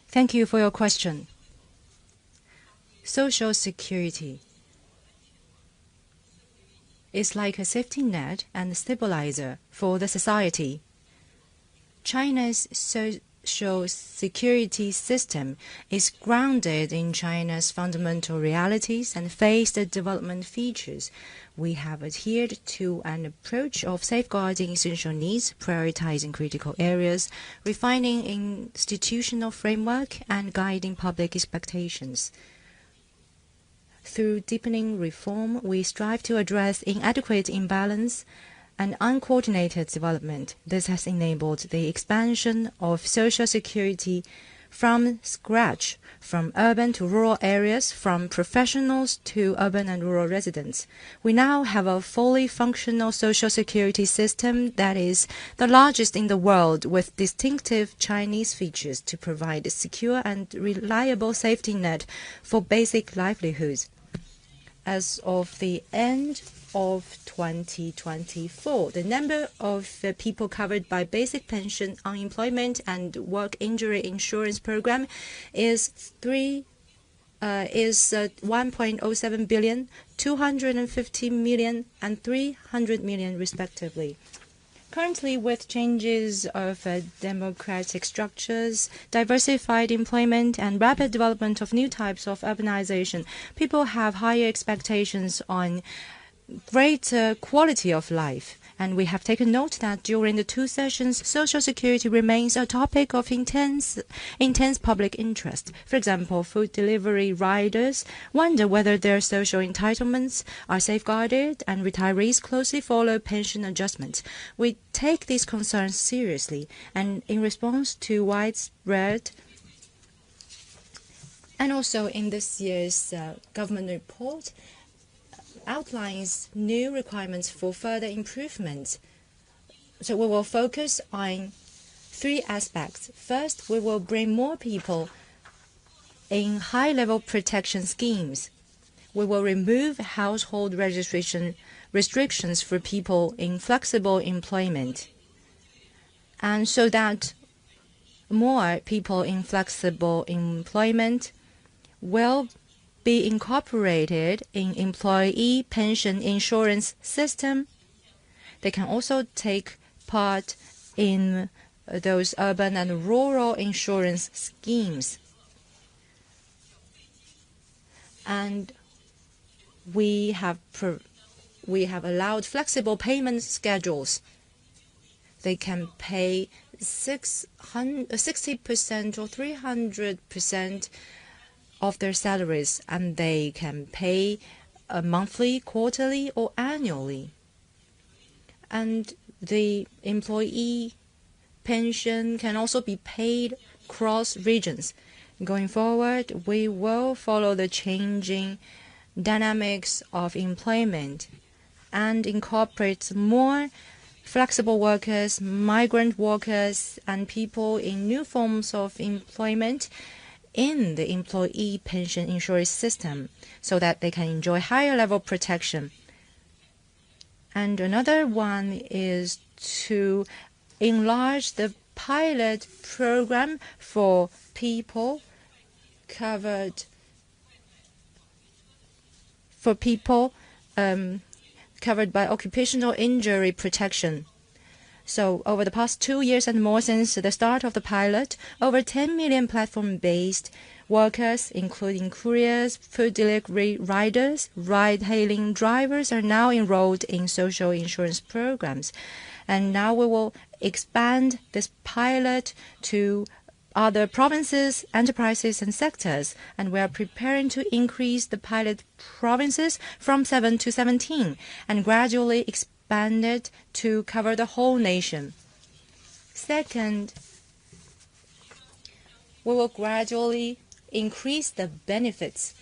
Thank you for your question. Social security is like a safety net and stabilizer for the society. China's social security system is grounded in China's fundamental realities and phased development features. We have adhered to an approach of safeguarding essential needs, prioritizing critical areas, refining institutional framework, and guiding public expectations. Through deepening reform, we strive to address inadequate imbalance and uncoordinated development. This has enabled the expansion of social security from scratch, from urban to rural areas, from professionals to urban and rural residents. We now have a fully functional social security system that is the largest in the world, with distinctive Chinese features to provide a secure and reliable safety net for basic livelihoods. As of the end of 2024, the number of people covered by basic pension, unemployment, and work injury insurance program is 1.07 billion, 250 million, and 300 million respectively. Currently, with changes of democratic structures, diversified employment, and rapid development of new types of urbanization, people have higher expectations on greater quality of life. And we have taken note that during the 2 sessions, social security remains a topic of intense public interest. For example, food delivery riders wonder whether their social entitlements are safeguarded, and retirees closely follow pension adjustments. We take these concerns seriously, and in response to widespread, and also in this year's government report, outlines new requirements for further improvements. So we will focus on 3 aspects. First, we will bring more people in high-level protection schemes. We will remove household registration restrictions for people in flexible employment, and so that more people in flexible employment will be incorporated in employee pension insurance system. They can also take part in those urban and rural insurance schemes. And we have allowed flexible payment schedules. They can pay 60% or 300% of their salaries, and they can pay monthly, quarterly, or annually. And the employee pension can also be paid cross regions. Going forward, we will follow the changing dynamics of employment and incorporate more flexible workers, migrant workers, and people in new forms of employment in the employee pension insurance system, so that they can enjoy higher level protection. And another one is to enlarge the pilot program for people covered by occupational injury protection. So over the past 2 years and more since the start of the pilot, over 10 million platform-based workers, including couriers, food delivery riders, ride-hailing drivers, are now enrolled in social insurance programs. And now we will expand this pilot to other provinces, enterprises, and sectors. And we are preparing to increase the pilot provinces from 7 to 17 and gradually expanded to cover the whole nation. Second, we will gradually increase the benefits,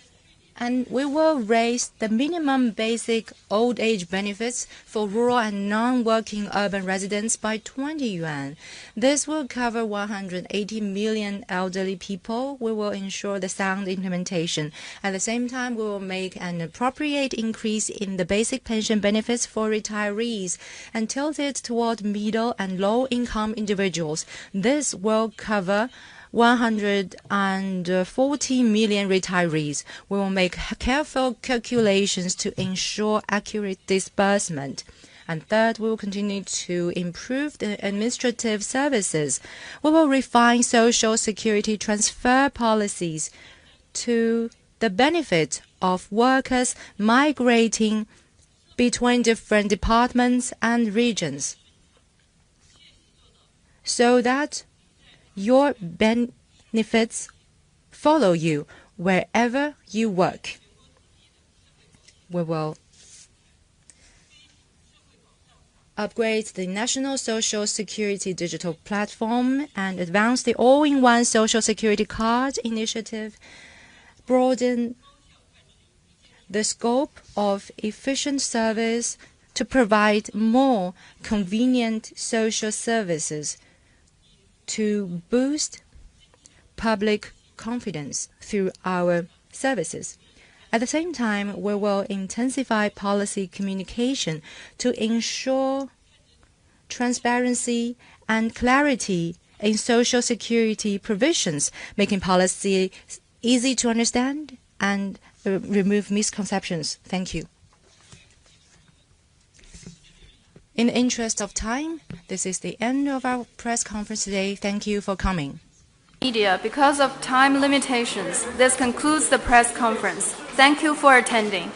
and we will raise the minimum basic old age benefits for rural and non-working urban residents by 20 yuan. This will cover 180 million elderly people. We will ensure the sound implementation. At the same time, we will make an appropriate increase in the basic pension benefits for retirees and tilt it toward middle and low-income individuals. This will cover 140 million retirees. We will make careful calculations to ensure accurate disbursement. And third, we will continue to improve the administrative services. We will refine social security transfer policies to the benefit of workers migrating between different departments and regions, so that your benefits follow you wherever you work. We will upgrade the National Social Security Digital Platform and advance the all-in-one Social Security Card initiative, broaden the scope of efficient service to provide more convenient social services to boost public confidence through our services. At the same time, we will intensify policy communication to ensure transparency and clarity in social security provisions, making policy easy to understand and remove misconceptions. Thank you. In the interest of time, this is the end of our press conference today. Thank you for coming. Media, because of time limitations, this concludes the press conference. Thank you for attending.